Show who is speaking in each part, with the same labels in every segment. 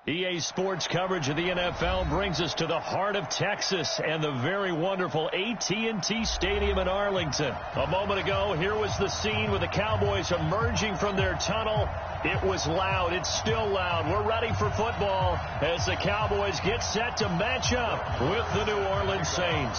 Speaker 1: EA Sports coverage of the NFL brings us to the heart of Texas and the very wonderful AT&T Stadium in Arlington. A moment ago, here was the scene with the Cowboys emerging from their tunnel. It was loud. It's still loud. We're ready for football as the Cowboys get set to match up with the New Orleans Saints.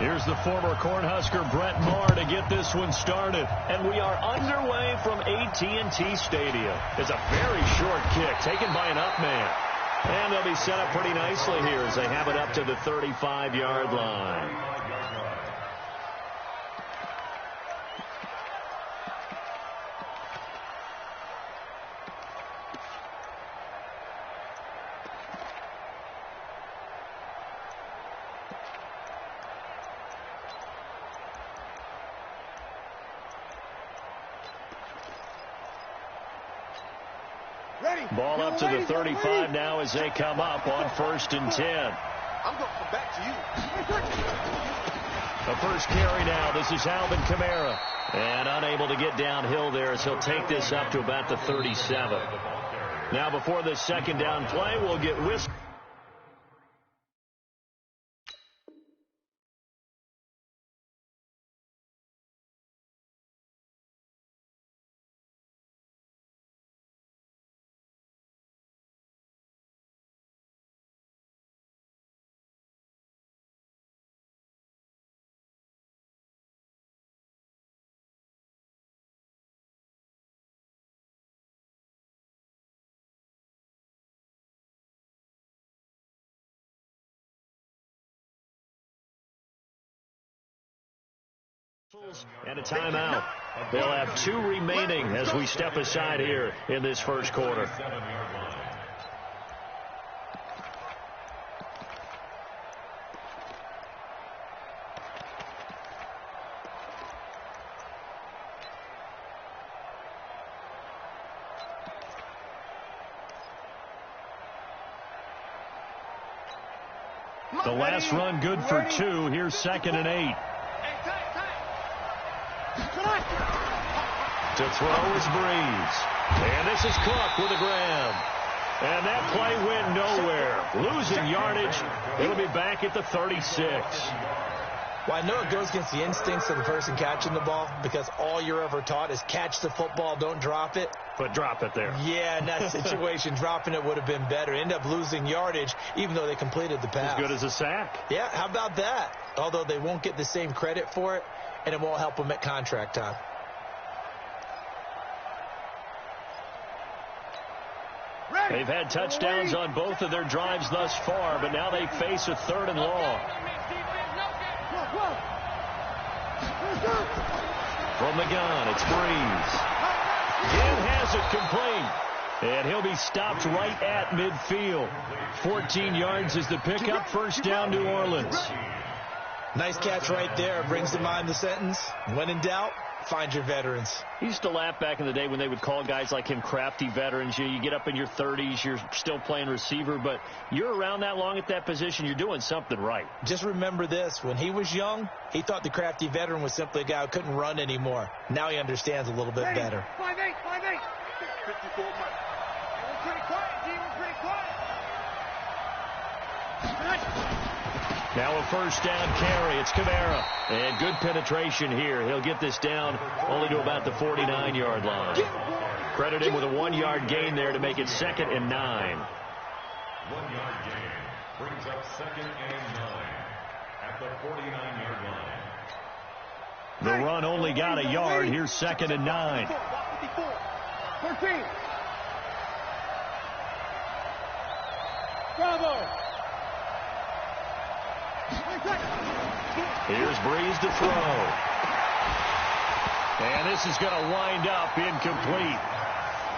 Speaker 1: Here's the former Cornhusker Brett Maher to get this one started. And we are underway from AT&T Stadium. It's a very short kick taken by an up man. And they'll be set up pretty nicely here as they have it up to the 35-yard line. Ball up to the 35 now as they come up on 1st and 10.
Speaker 2: I'm going to come back to you.
Speaker 1: The first carry now. This is Alvin Kamara. And unable to get downhill there as he'll take this up to about the 37. Now before the second down play, we'll get whistle. And a timeout. They'll have 2 remaining as we step aside here in this first quarter. The last run good for 2. Here's 2nd and 8. To throw is Breeze. And this is Cook with a grab. And that play went nowhere. Losing yardage. It'll be back at the 36.
Speaker 3: Well, I know it goes against the instincts of the person catching the ball because all you're ever taught is catch the football, don't drop it.
Speaker 1: But drop it there.
Speaker 3: Yeah, in that situation, dropping it would have been better. End up losing yardage even though they completed the pass.
Speaker 1: As good as a sack.
Speaker 3: Yeah, how about that? Although they won't get the same credit for it, and it won't help them at contract time.
Speaker 1: They've had touchdowns on both of their drives thus far, but now they face a 3rd and long. From the gun, it's Breeze. Again has it complete. And he'll be stopped right at midfield. 14 yards is the pickup. First down, New Orleans.
Speaker 3: Nice catch right there. Brings to mind the sentence, when in doubt, find your veterans.
Speaker 1: He used to laugh back in the day when they would call guys like him crafty veterans. You get up in your 30s, you're still playing receiver, but you're around that long at that position, you're doing something right.
Speaker 3: Just remember this. When he was young, he thought the crafty veteran was simply a guy who couldn't run anymore. Now he understands a little bit better.
Speaker 2: 5'8", 5'8". 54 months. We're pretty quiet, G. We're pretty quiet.
Speaker 1: Now a first down carry. It's Kamara. And good penetration here. He'll get this down only to about the 49-yard line. Credit him with a 1-yard gain there to make it 2nd and 9.
Speaker 4: 1-yard gain brings up 2nd and 9 at the 49-yard line.
Speaker 1: The run only got a yard. Here's 2nd and 9.
Speaker 2: 13. Bravo.
Speaker 1: Here's Breeze to throw. And this is going to wind up incomplete.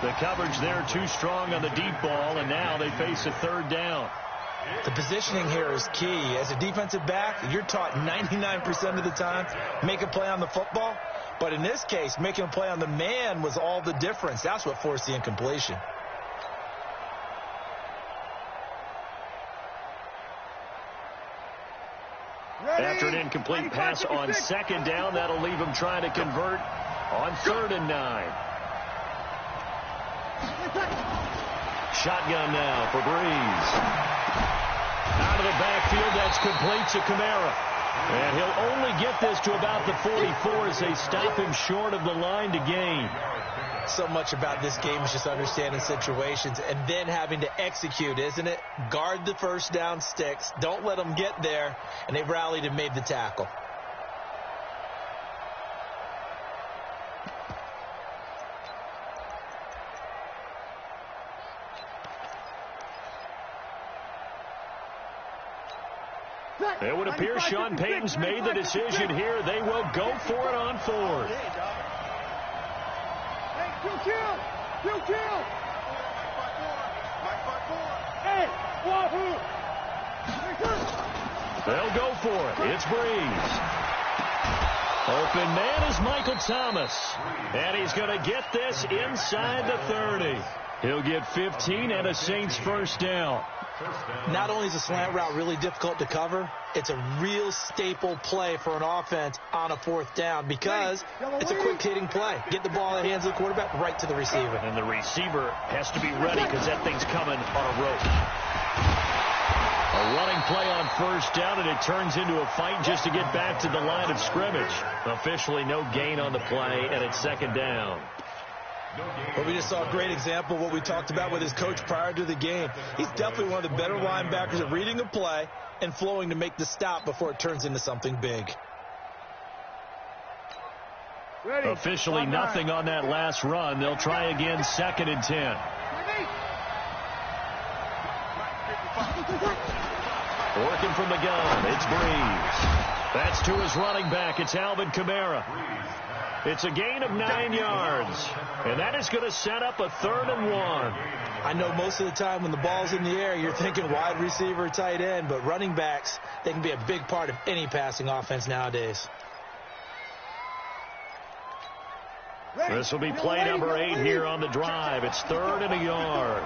Speaker 1: The coverage there too strong on the deep ball, and now they face a 3rd down.
Speaker 3: The positioning here is key. As a defensive back, you're taught 99% of the time, make a play on the football. But in this case, making a play on the man was all the difference. That's what forced the incompletion.
Speaker 1: After an incomplete pass on second down, that'll leave him trying to convert on 3rd and 9. Shotgun now for Breeze. Out of the backfield, that's complete to Kamara. And he'll only get this to about the 44 as they stop him short of the line to gain.
Speaker 3: So much about this game is just understanding situations and then having to execute, isn't it? Guard the first down sticks. Don't let them get there. And they've rallied and made the tackle.
Speaker 1: It would appear Sean Payton's made the decision here. They will go for it on 4th. They'll go for it. It's Breeze. Open man is Michael Thomas. And he's going to get this inside the 30. He'll get 15 and a Saints first down.
Speaker 3: Not only is a slant route really difficult to cover, it's a real staple play for an offense on a 4th down because it's a quick-hitting play. Get the ball in the hands of the quarterback right to the receiver.
Speaker 1: And the receiver has to be ready because that thing's coming on a rope. A running play on 1st down, and it turns into a fight just to get back to the line of scrimmage. Officially no gain on the play, and it's 2nd down.
Speaker 3: But we just saw a great example of what we talked about with his coach prior to the game. He's definitely one of the better linebackers at reading a play and flowing to make the stop before it turns into something big.
Speaker 1: Officially nothing on that last run. They'll try again 2nd and 10. Working from the gun, it's Breeze. That's to his running back. It's Alvin Kamara. It's a gain of 9 yards, and that is going to set up a 3rd and 1.
Speaker 3: I know most of the time when the ball's in the air, you're thinking wide receiver, tight end, but running backs, they can be a big part of any passing offense nowadays.
Speaker 1: This will be play number 8 here on the drive. It's 3rd and a yard.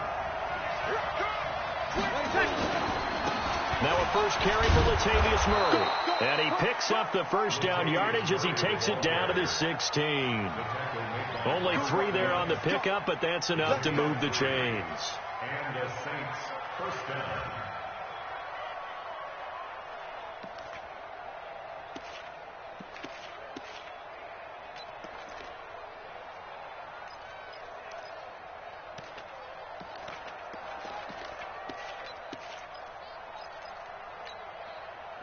Speaker 1: Now a first carry for Latavius Murray. And he picks up the first down yardage as he takes it down to the 16. Only 3 there on the pickup, but that's enough to move the chains.
Speaker 4: And the Saints first down.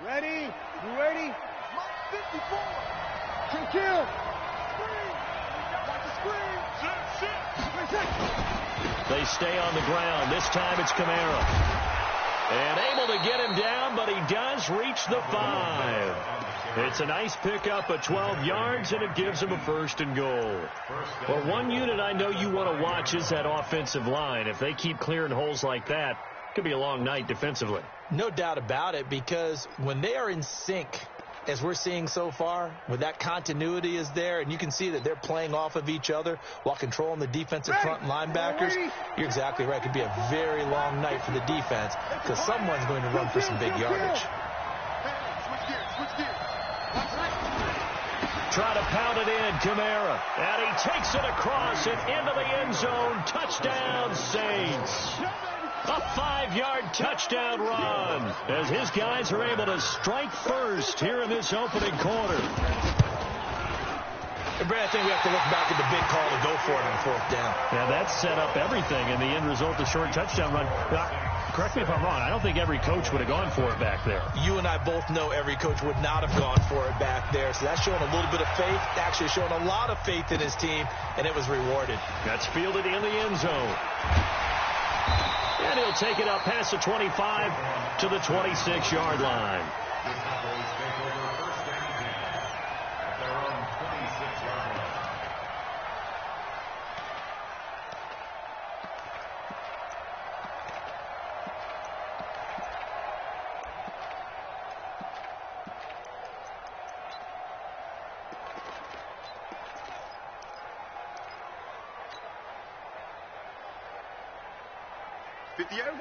Speaker 2: Ready? You ready? 54. Kill. Screen. Got the screen.
Speaker 1: They stay on the ground. This time it's Kamara. And able to get him down, but he does reach the 5. It's a nice pickup of 12 yards, and it gives him a 1st and goal. Well, one unit I know you want to watch is that offensive line. If they keep clearing holes like that, it could be a long night defensively.
Speaker 3: No doubt about it, because when they are in sync, as we're seeing so far, when that continuity is there, and you can see that they're playing off of each other while controlling the defensive front linebackers, you're exactly right. It could be a very long night for the defense because someone's going to run for some big yardage.
Speaker 1: Try to pound it in, Kamara. And he takes it across and into the end zone. Touchdown, Saints. A 5-yard touchdown run as his guys are able to strike first here in this opening quarter.
Speaker 3: And Brad, I think we have to look back at the big call to go for it on 4th down.
Speaker 1: Yeah, that set up everything, and the end result, the short touchdown run. Correct me if I'm wrong. I don't think every coach would have gone for it back there.
Speaker 3: You and I both know every coach would not have gone for it back there. So that's showing a little bit of faith, actually showing a lot of faith in his team, and it was rewarded.
Speaker 1: That's fielded in the end zone. And he'll take it up past the 25 to the 26-yard line.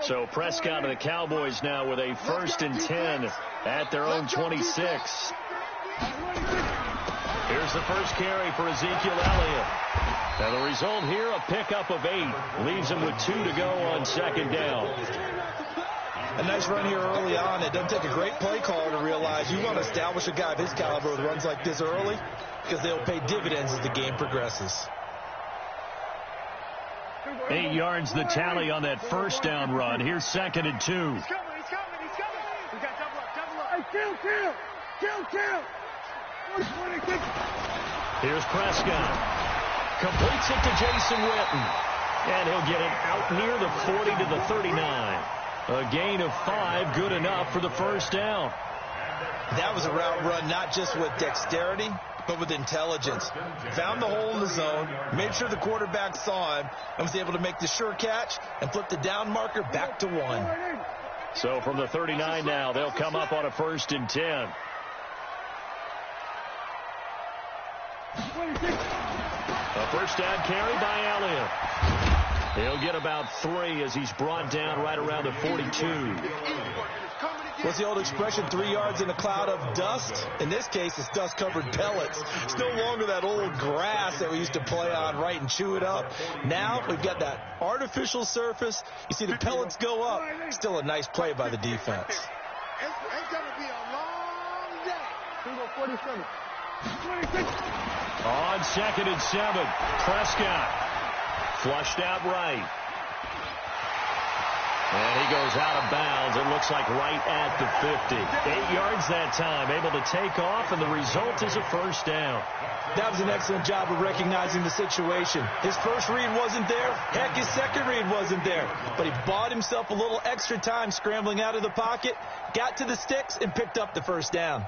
Speaker 1: So Prescott and the Cowboys now with a 1st and 10 at their own 26. Here's the first carry for Ezekiel Elliott. And the result here, a pickup of 8. Leaves him with 2 to go on 2nd down.
Speaker 3: A nice run here early on. It doesn't take a great play caller to realize you want to establish a guy of his caliber with runs like this early because they'll pay dividends as the game progresses.
Speaker 1: 8 yards the tally on that 1st down run. Here's 2nd and 2.
Speaker 2: He's coming. We got double up. Kill.
Speaker 1: Here's Prescott. Completes it to Jason Witten. And he'll get it out near the 40 to the 39. A gain of 5, good enough for the 1st down.
Speaker 3: That was a route run not just with dexterity, but with intelligence. Found the hole in the zone, made sure the quarterback saw him, and was able to make the sure catch and flip the down marker back to 1.
Speaker 1: So from the 39 now, they'll come up on a 1st and 10. A 1st down carry by Elliott. He'll get about 3 as he's brought down right around the 42.
Speaker 3: What's the old expression, 3 yards in a cloud of dust? In this case, it's dust-covered pellets. It's no longer that old grass that we used to play on, right, and chew it up. Now we've got that artificial surface. You see the pellets go up. Still a nice play by the defense.
Speaker 2: It's going to be a long day. 47.
Speaker 1: On 2nd and 7, Prescott flushed out right. And he goes out of bounds. It looks like right at the 50. 8 yards that time, able to take off, and the result is a 1st down.
Speaker 3: That was an excellent job of recognizing the situation. His first read wasn't there. Heck, his second read wasn't there. But he bought himself a little extra time scrambling out of the pocket, got to the sticks, and picked up the 1st down.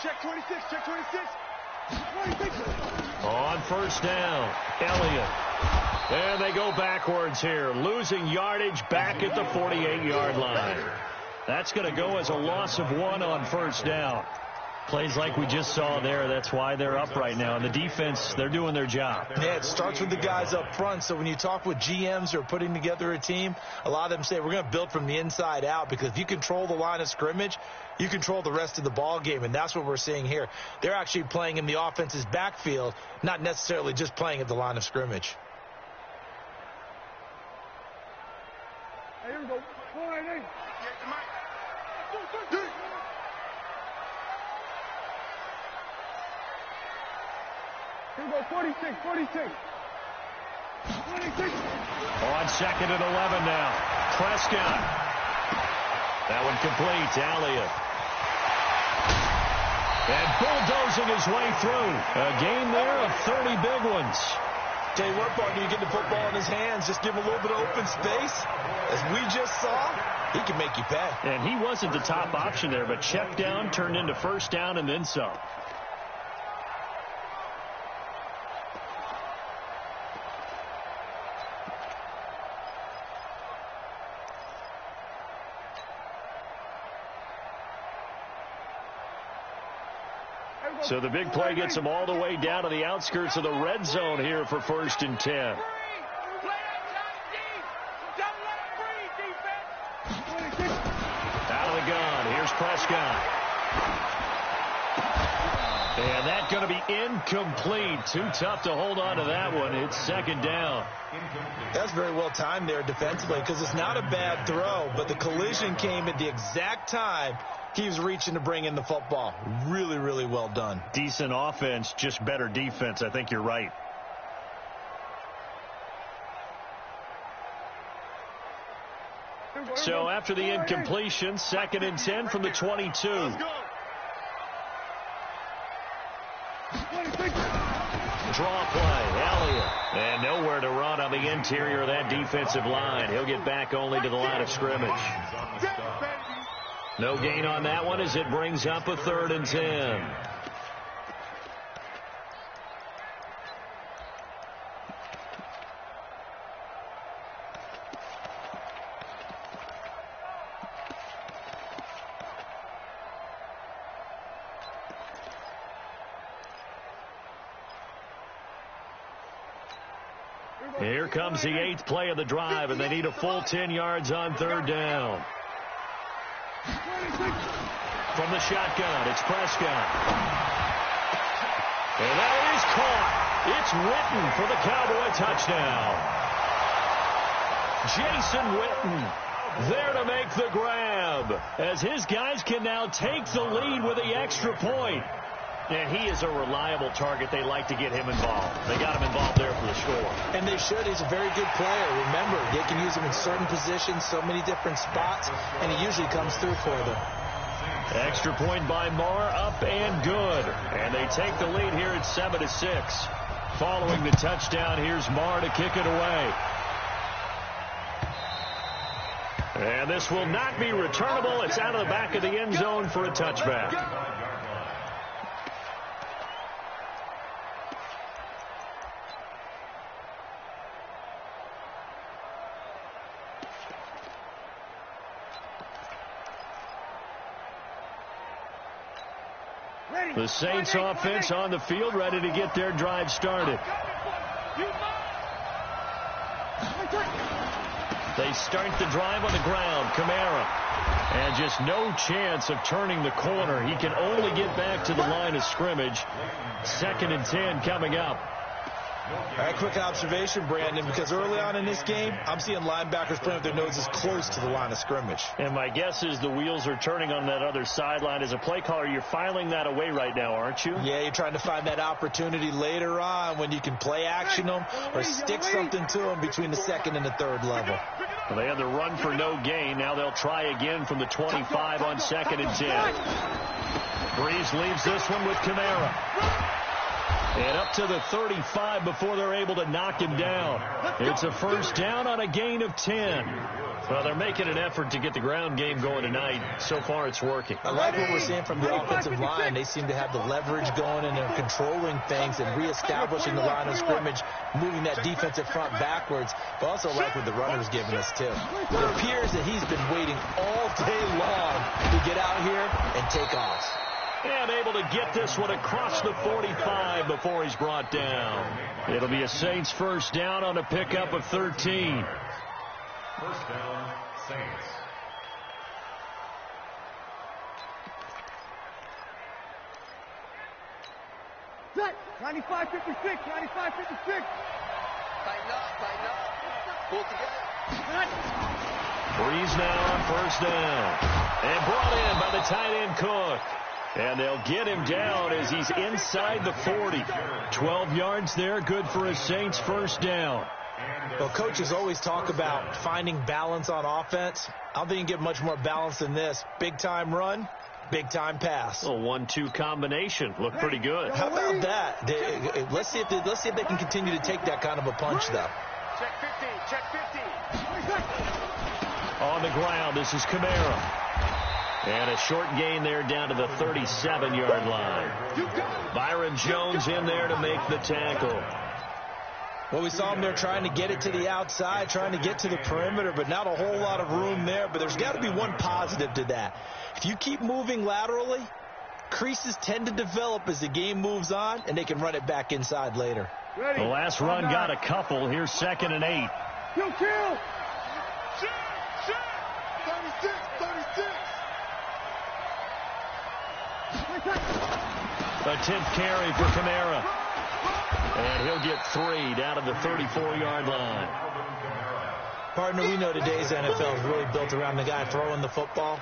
Speaker 2: Check 26.
Speaker 1: On 1st down, Elliott. And they go backwards here, losing yardage back at the 48-yard line. That's going to go as a loss of 1 on 1st down. Plays like we just saw there. That's why they're up right now. And the defense, they're doing their job.
Speaker 3: Yeah, it starts with the guys up front. So when you talk with GMs who are putting together a team, a lot of them say we're going to build from the inside out, because if you control the line of scrimmage, you control the rest of the ball game. And that's what we're seeing here. They're actually playing in the offense's backfield, not necessarily just playing at the line of scrimmage.
Speaker 2: Here we go. 46.
Speaker 1: On 2nd and 11 now, Prescott. That one complete to Elliott. And bulldozing his way through. A gain there of 30 big ones.
Speaker 3: Tell you what, partner, you get the football in his hands, just give him a little bit of open space. As we just saw, he can make you pay.
Speaker 1: And he wasn't the top option there, but check down turned into 1st down and then some. So the big play gets them all the way down to the outskirts of the red zone here for 1st and 10.
Speaker 2: Out
Speaker 1: Out of the gun. Here's Prescott. And that's going to be incomplete. Too tough to hold on to that one. It's 2nd down.
Speaker 3: That's very well timed there defensively, because it's not a bad throw, but the collision came at the exact time he was reaching to bring in the football. Really, really well done.
Speaker 1: Decent offense, just better defense. I think you're right. So after the incompletion, 2nd and 10 from the 22. Draw play, Elliott. And nowhere to run on the interior of that defensive line. He'll get back only to the line of scrimmage. No gain on that one as it brings up a 3rd and 10. Here comes the 8th play of the drive, and they need a full 10 yards on 3rd down. From the shotgun, it's Prescott. And that is caught. It's Witten for the Cowboy touchdown. Jason Witten there to make the grab, as his guys can now take the lead with the extra point. And he is a reliable target. They like to get him involved. They got him involved there for the score.
Speaker 3: And they should. He's a very good player. Remember, they can use him in certain positions, so many different spots, and he usually comes through for them.
Speaker 1: Extra point by Marr, up and good. And they take the lead here at 7-6. Following the touchdown, here's Marr to kick it away. And this will not be returnable. It's out of the back of the end zone for a touchback. The Saints offense on the field, ready to get their drive started. They start the drive on the ground. Kamara. And just no chance of turning the corner. He can only get back to the line of scrimmage. 2nd and 10 coming up.
Speaker 3: All right, quick observation, Brandon, because early on in this game, I'm seeing linebackers playing with their noses close to the line of scrimmage.
Speaker 1: And my guess is the wheels are turning on that other sideline. As a play caller, you're filing that away right now, aren't you?
Speaker 3: Yeah, you're trying to find that opportunity later on when you can play action them or stick something to them between the 2nd and the 3rd level.
Speaker 1: Well, they had the run for no gain. Now they'll try again from the 25 on 2nd and 10. Breeze leaves this one with Kamara. And up to the 35 before they're able to knock him down. It's a first down on a gain of 10. Well, they're making an effort to get the ground game going tonight. So far, it's working.
Speaker 3: I like what we're seeing from the offensive line. They seem to have the leverage going, and they're controlling things and reestablishing the line of scrimmage, moving that defensive front backwards. But also like what the runner's giving us, too. It appears that he's been waiting all day long to get out here and take off.
Speaker 1: And able to get this one across the 45 before he's brought down. It'll be a Saints first down on a pickup of 13.
Speaker 4: First down, Saints.
Speaker 2: Set. 95-56, 95-56. Tighten up. Pull together.
Speaker 1: Breeze now on first down. And brought in by the tight end Cook. And they'll get him down as he's inside the 40. 12 yards there, good for a Saints first down.
Speaker 3: Well, coaches always talk about finding balance on offense. I don't think you can get much more balance than this. Big-time run, big-time pass.
Speaker 1: A 1-2 combination. Looked pretty good.
Speaker 3: How about that? Let's see if they can continue to take that kind of a punch, though.
Speaker 2: Check 50.
Speaker 1: On the ground, this is Kamara. And a short gain there down to the 37-yard line. Byron Jones in there to make the tackle.
Speaker 3: Well, we saw him there trying to get it to the outside, trying to get to the perimeter, but not a whole lot of room there. But there's got to be one positive to that. If you keep moving laterally, creases tend to develop as the game moves on, and they can run it back inside later.
Speaker 1: The last run got a couple. Here's 2nd and 8.
Speaker 2: Kill. Shit. 36.
Speaker 1: A 10th carry for Kamara. And he'll get 3 down to the 34-yard line.
Speaker 3: Partner, we know today's NFL is really built around the guy throwing the football.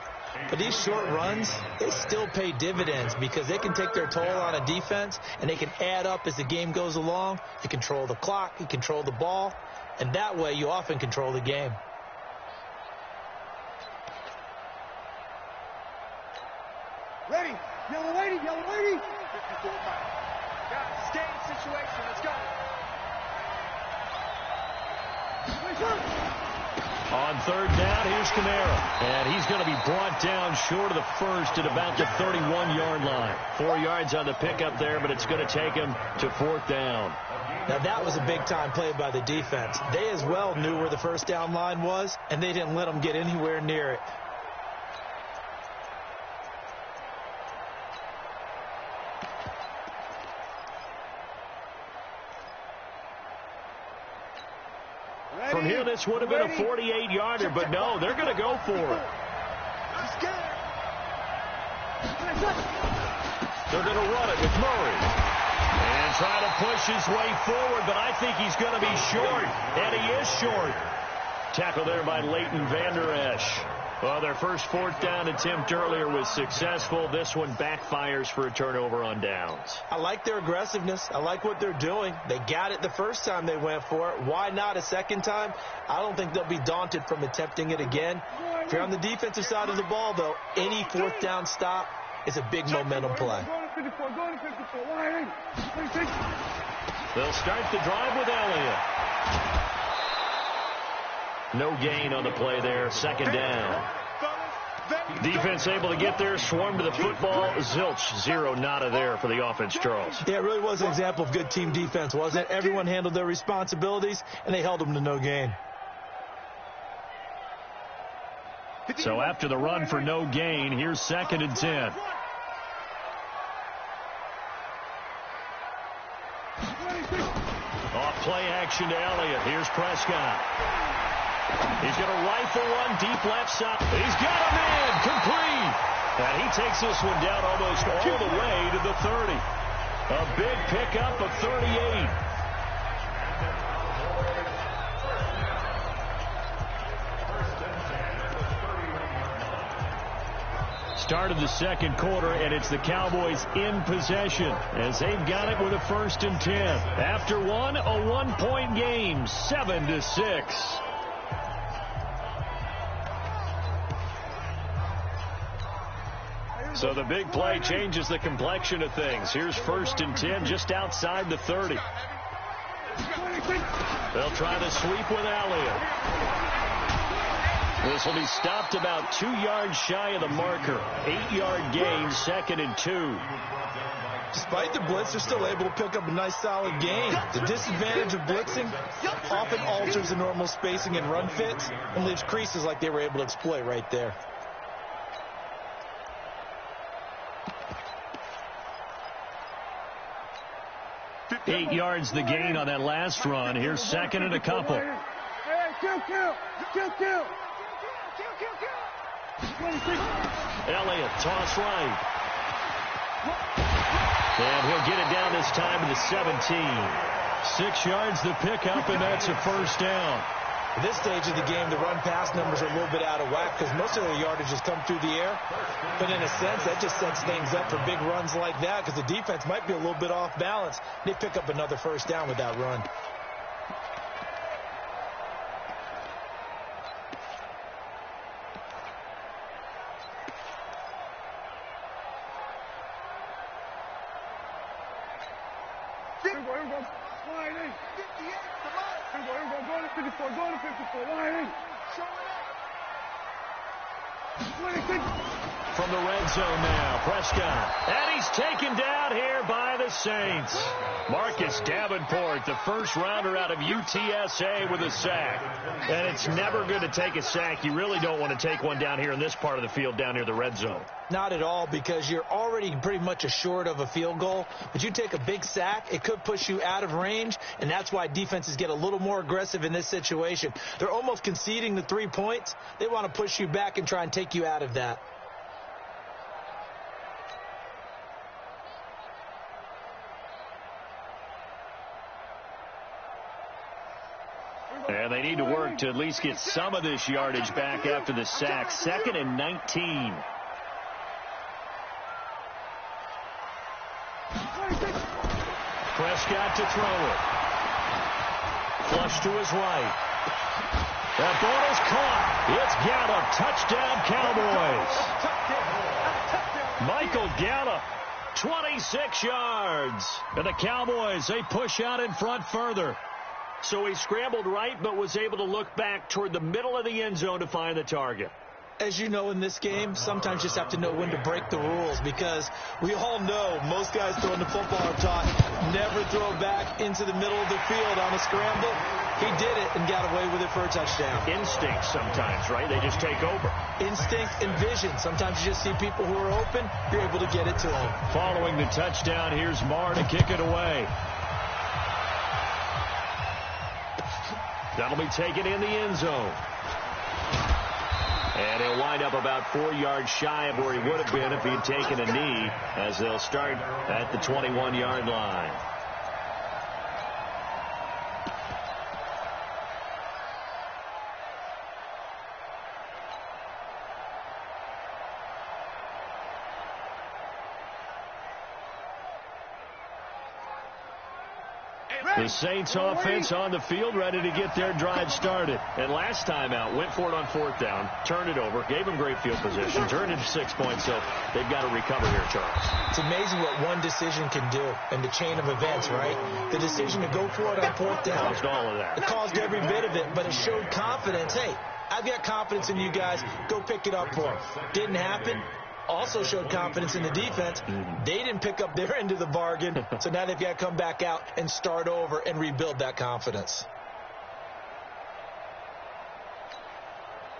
Speaker 3: But these short runs, they still pay dividends because they can take their toll on a defense, and they can add up as the game goes along. You control the clock, you control the ball, and that way you often control the game.
Speaker 2: Ready. Yellow lady. 54 miles. Stay in situation. Let's go.
Speaker 1: On 3rd down, here's Kamara. And he's going to be brought down short of the first at about the 31-yard line. 4 yards on the pickup there, but it's going to take him to 4th down.
Speaker 3: Now, that was a big-time play by the defense. They as well knew where the first down line was, and they didn't let them get anywhere near it.
Speaker 1: From here, this would have been a 48-yarder, but no, they're going to go for it. They're going to run it with Murray. And try to push his way forward, but I think he's going to be short, and he is short. Tackle there by Leighton Vander Esch. Well, their first fourth down attempt earlier was successful. This one backfires for a turnover on downs.
Speaker 3: I like their aggressiveness. I like what they're doing. They got it the first time they went for it. Why not a second time? I don't think they'll be daunted from attempting it again. If you're on the defensive side of the ball, though, any fourth down stop is a big momentum play.
Speaker 1: They'll start the drive with Elliott. No gain on the play there. Second down. Defense able to get there, swarm to the football. Zilch, zero, nada there for the offense, Charles.
Speaker 3: Yeah, it really was an example of good team defense, wasn't it? Everyone handled their responsibilities, and they held them to no gain.
Speaker 1: So after the run for no gain, here's 2nd and 10. Off play action to Elliott. Here's Prescott. He's going to rifle one deep left side. He's got him in. Complete. And he takes this one down almost all the way to the 30. A big pickup of 38. Start of the second quarter, and it's the Cowboys in possession as they've got it with a 1st and 10. After one, a 1-point game, 7-6. So the big play changes the complexion of things. Here's 1st and 10 just outside the 30. They'll try the sweep with Elliott. This will be stopped about 2 yards shy of the marker. 8-yard gain, 2nd and 2.
Speaker 3: Despite the blitz, they're still able to pick up a nice solid gain. The disadvantage of blitzing often alters the normal spacing and run fits and leaves creases like they were able to exploit right there.
Speaker 1: Eight yards the gain on that last run. Here's 2nd and a couple. Elliott, toss right. And he'll get it down this time to the 17. 6 yards the pickup, and that's a 1st down.
Speaker 3: At this stage of the game, the run-pass numbers are a little bit out of whack because most of their yardage has come through the air. But in a sense, that just sets things up for big runs like that because the defense might be a little bit off balance. They pick up another 1st down with that run.
Speaker 1: From the red zone now, Prescott. And he's taken down here by the Saints. Marcus Davenport, the first rounder out of UTSA with a sack. And it's never good to take a sack. You really don't want to take one down here in this part of the field down near the red zone.
Speaker 3: Not at all, because you're already pretty much assured of a field goal. But you take a big sack, it could push you out of range, and that's why defenses get a little more aggressive in this situation. They're almost conceding the 3 points. They want to push you back and try and take you out of that.
Speaker 1: And they need to work to at least get some of this yardage back after the sack. 2nd and 19. Prescott to throw it. Flush to his right. That ball is caught. It's Gallup. Touchdown, Cowboys. Michael Gallup, 26 yards. And the Cowboys, they push out in front further. So he scrambled right, but was able to look back toward the middle of the end zone to find the target.
Speaker 3: As you know, in this game, sometimes you just have to know when to break the rules because we all know most guys throwing the football are taught never throw back into the middle of the field on a scramble. He did it and got away with it for a touchdown.
Speaker 1: Instinct sometimes, right? They just take over.
Speaker 3: Instinct and vision. Sometimes you just see people who are open. You're able to get it to them.
Speaker 1: Following the touchdown, here's Marr to kick it away. That'll be taken in the end zone. And he'll wind up about 4 yards shy of where he would have been if he had taken a knee, as they'll start at the 21-yard line. The Saints offense on the field, ready to get their drive started. And last time out, went for it on 4th down, turned it over, gave them great field position, turned it 6 points, so they've got to recover here, Charles.
Speaker 3: It's amazing what one decision can do in the chain of events, right? The decision to go for it on 4th down.
Speaker 1: Caused all of that.
Speaker 3: It caused every bit of it, but it showed confidence. Hey, I've got confidence in you guys. Go pick it up for them. Didn't happen. Also showed confidence in the defense. They didn't pick up their end of the bargain, so now they've got to come back out and start over and rebuild that confidence.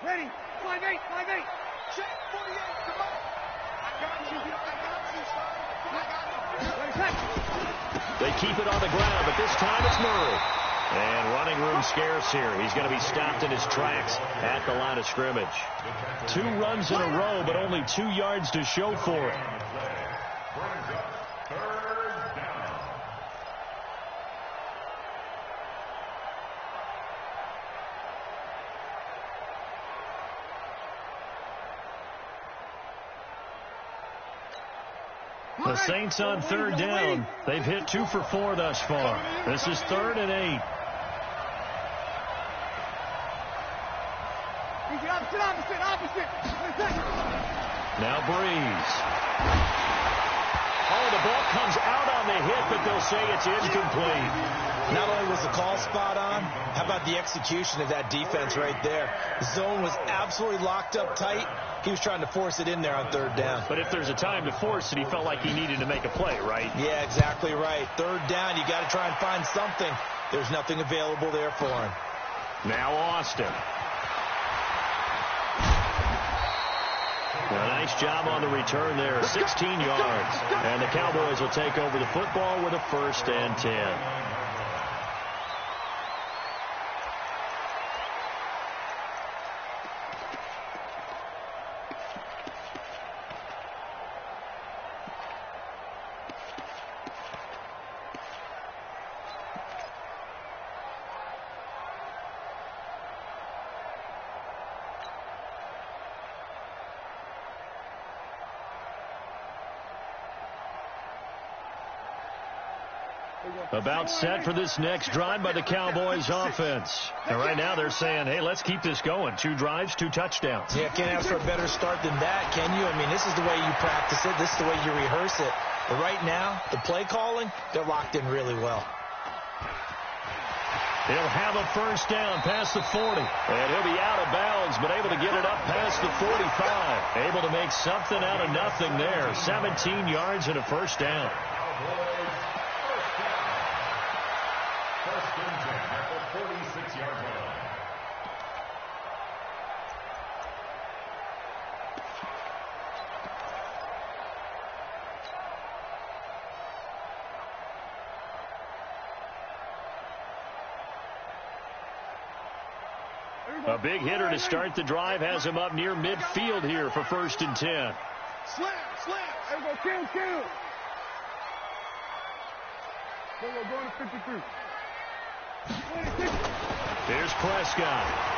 Speaker 2: Ready, 5-8, 5-8. Check, 48, come on. I got you.
Speaker 1: They keep it on the ground, but this time it's Murray. And running room scarce here. He's going to be stopped in his tracks at the line of scrimmage. 2 runs in a row, but only 2 yards to show for it. The Saints on 3rd down. They've hit 2 for 4 thus far. This is 3rd and 8.
Speaker 2: Opposite.
Speaker 1: Now Breeze. Oh, the ball comes out on the hit, but they'll say it's incomplete.
Speaker 3: Not only was the call spot on, how about the execution of that defense right there? The zone was absolutely locked up tight. He was trying to force it in there on 3rd down.
Speaker 1: But if there's a time to force it, he felt like he needed to make a play, right?
Speaker 3: Yeah, exactly right. 3rd down, you got to try and find something. There's nothing available there for him.
Speaker 1: Now Austin. A nice job on the return there, 16 yards. And the Cowboys will take over the football with a 1st and 10. About set for this next drive by the Cowboys offense. And right now they're saying, hey, let's keep this going. 2 drives, 2 touchdowns.
Speaker 3: Yeah, can't ask for a better start than that, can you? I mean, this is the way you practice it. This is the way you rehearse it. But right now, the play calling, they're locked in really well.
Speaker 1: He'll have a 1st down past the 40. And he'll be out of bounds, but able to get it up past the 45. Able to make something out of nothing there. 17 yards and a 1st down. A big hitter to start the drive has him up near midfield here for 1st and 10.
Speaker 2: Slam. There we go, kill. There we go, going to 53.
Speaker 1: Here's Prescott.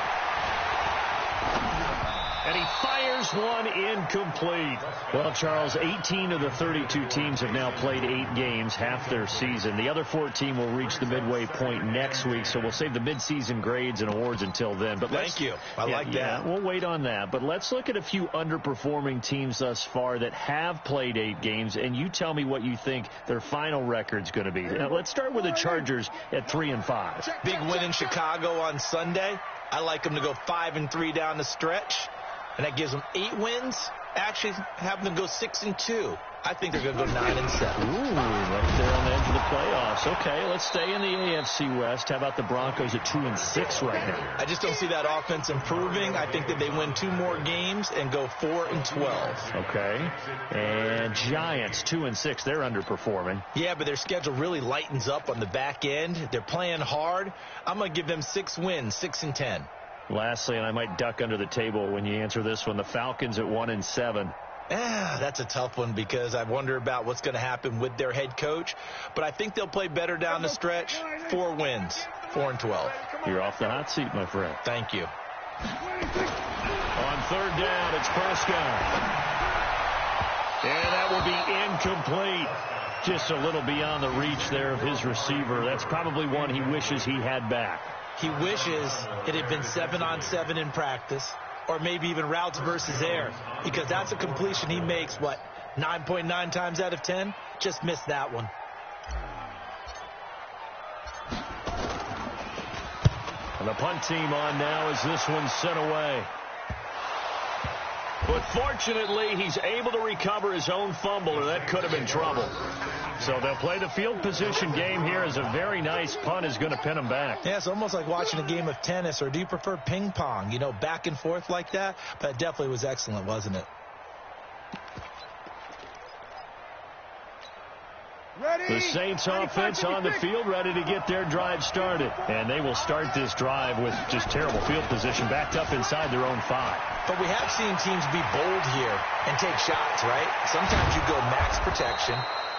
Speaker 1: And he fires one incomplete. Well, Charles, 18 of the 32 teams have now played 8 games, half their season. The other 14 will reach the midway point next week, so we'll save the midseason grades and awards until then. But
Speaker 3: Thank you. I like that.
Speaker 1: Yeah, we'll wait on that. But let's look at a few underperforming teams thus far that have played 8 games, and you tell me what you think their final record's going to be. Now, let's start with the Chargers at 3-5.
Speaker 3: Big win in Chicago on Sunday. I like them to go 5-3 down the stretch. And that gives them 8 wins. Actually, have them go 6-2. I think they're going to go 9-7.
Speaker 1: Ooh, right there on the edge of the playoffs. Okay, let's stay in the AFC West. How about the Broncos at 2-6 right now?
Speaker 3: I just don't see that offense improving. I think that they win 2 more games and go 4-12.
Speaker 1: Okay. And Giants, 2-6. They're underperforming.
Speaker 3: Yeah, but their schedule really lightens up on the back end. They're playing hard. I'm going to give them 6 wins, 6-10.
Speaker 1: Lastly, and I might duck under the table when you answer this one, the Falcons at 1-7.
Speaker 3: That's a tough one because I wonder about what's going to happen with their head coach. But I think they'll play better down the stretch. 4 wins, 4-12.
Speaker 1: You're off the hot seat, my friend.
Speaker 3: Thank you.
Speaker 1: On 3rd down, it's Prescott. And that will be incomplete. Just a little beyond the reach there of his receiver. That's probably one he wishes he had back.
Speaker 3: He wishes it had been 7-on-7 in practice. Or maybe even routes versus air, because that's a completion he makes, 9.9 times out of 10? Just missed that one.
Speaker 1: And the punt team on now as this one's sent away. But fortunately, he's able to recover his own fumble, or that could have been trouble. So they'll play the field position game here as a very nice punt is going to pin them back.
Speaker 3: Yeah, it's almost like watching a game of tennis, or do you prefer ping pong? Back and forth like that? But it definitely was excellent, wasn't it?
Speaker 1: The Saints offense on the field, ready to get their drive started. And they will start this drive with just terrible field position, backed up inside their own 5.
Speaker 3: But we have seen teams be bold here and take shots, right? Sometimes you go max protection,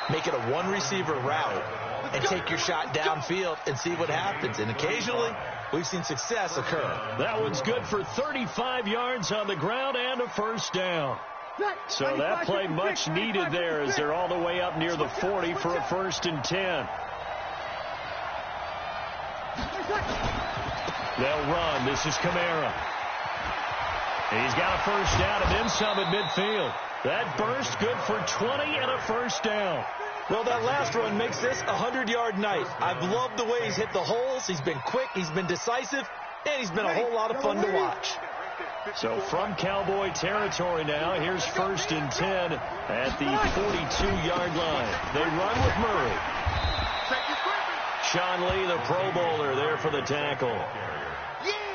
Speaker 3: make it a 1-receiver route, and take your shot downfield and see what happens. And occasionally, we've seen success occur.
Speaker 1: That one's good for 35 yards on the ground and a 1st down. So that play much needed there as they're all the way up near the 40 for a 1st and 10. They'll run. This is Kamara. He's got a 1st down and then some at midfield. That burst good for 20 and a 1st down.
Speaker 3: Well, that last run makes this a 100-yard night. I've loved the way he's hit the holes. He's been quick, he's been decisive, and he's been a whole lot of fun to watch.
Speaker 1: So from Cowboy territory now, here's 1st and 10 at the 42-yard line. They run with Murray. Sean Lee, the Pro Bowler, there for the tackle.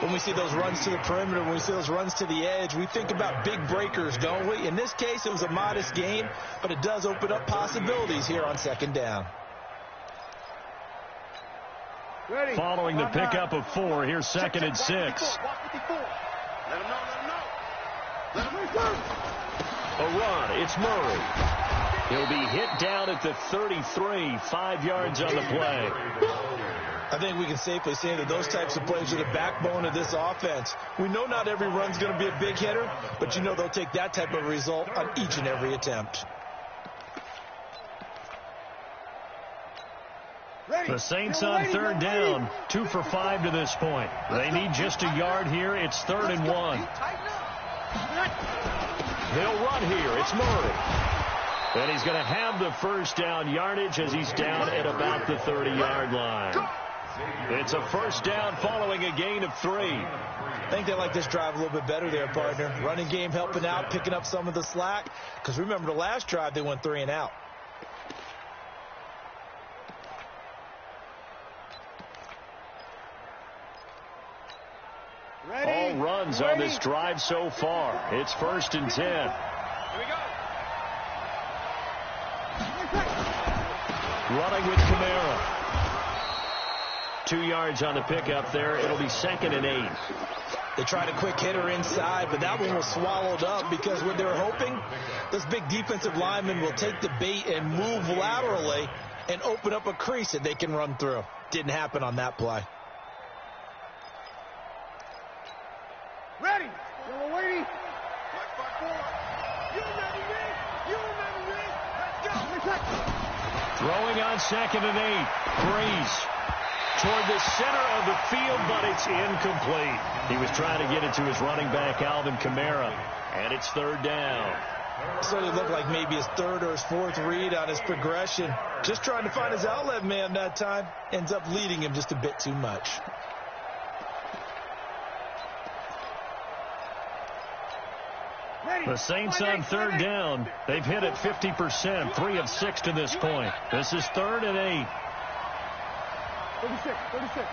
Speaker 3: When we see those runs to the perimeter, when we see those runs to the edge, we think about big breakers, don't we? In this case, it was a modest gain, but it does open up possibilities here on 2nd down.
Speaker 1: Following the pickup of 4, here's 2nd and 6. A run, it's Murray. He'll be hit down at the 33, 5 yards on the play.
Speaker 3: I think we can safely say that those types of plays are the backbone of this offense. We know not every run's going to be a big hitter, but they'll take that type of result on each and every attempt.
Speaker 1: The Saints on 3rd down, 2 for 5 to this point. They need just a yard here. It's 3rd and 1. They'll run here. It's Murray. And he's going to have the 1st down yardage as he's down at about the 30-yard line. It's a 1st down following a gain of 3.
Speaker 3: I think they like this drive a little bit better there, partner. Running game helping out, picking up some of the slack. Because remember, the last drive, they went 3 and out.
Speaker 1: All runs on this drive so far. It's 1st and 10.
Speaker 2: Here we go.
Speaker 1: Running with Kamara. 2 yards on the pickup there. It'll be 2nd and 8.
Speaker 3: They tried a quick hitter inside, but that one was swallowed up because what they were hoping, this big defensive lineman will take the bait and move laterally and open up a crease that they can run through. Didn't happen on that play.
Speaker 2: Ready. You're waiting. Black 5-4. You ready, Rick? You ready, Rick? Let's go.
Speaker 1: Throwing on 2nd and 8. Breeze toward the center of the field, but it's incomplete. He was trying to get it to his running back, Alvin Kamara, and it's 3rd down.
Speaker 3: So it looked like maybe his 3rd or his 4th read on his progression. Just trying to find his outlet man that time. Ends up leading him just a bit too much.
Speaker 1: The Saints on third down. They've hit it 50%, 3 of 6 to this point. This is 3rd and 8.
Speaker 2: 36.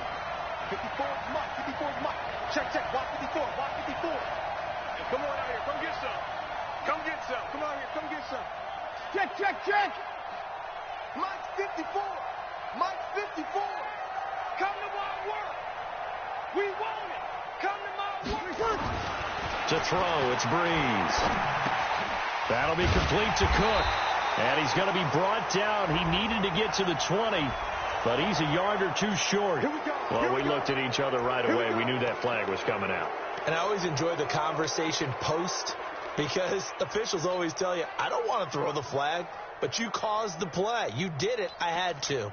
Speaker 2: 54 Mike. 54 Mike. Check. Watch 54. Watch 54. Hey, come on out here. Come get some. Come get some. Come on here. Come get some. Check. Mike's 54. Mike's 54. Come to my work. We want it. Come to my work.
Speaker 1: To throw, it's Breeze. That'll be complete to Cook. And he's going to be brought down. He needed to get to the 20, but he's a yard or two short. Well, we looked at each other right away. We knew that flag was coming out.
Speaker 3: And I always enjoy the conversation post, because officials always tell you, I don't want to throw the flag, but you caused the play. You did it. I had to.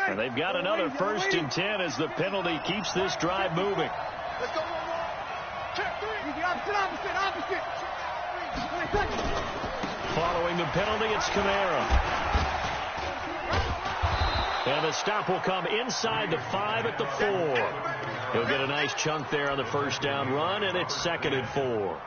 Speaker 1: And they've got another 1st and 10 as the penalty keeps this drive moving.
Speaker 2: Let's go one more. Check 3. Opposite.
Speaker 1: Following the penalty, it's Kamara. And the stop will come inside the 5 at the 4. He'll get a nice chunk there on the 1st down run, and it's 2nd and 4.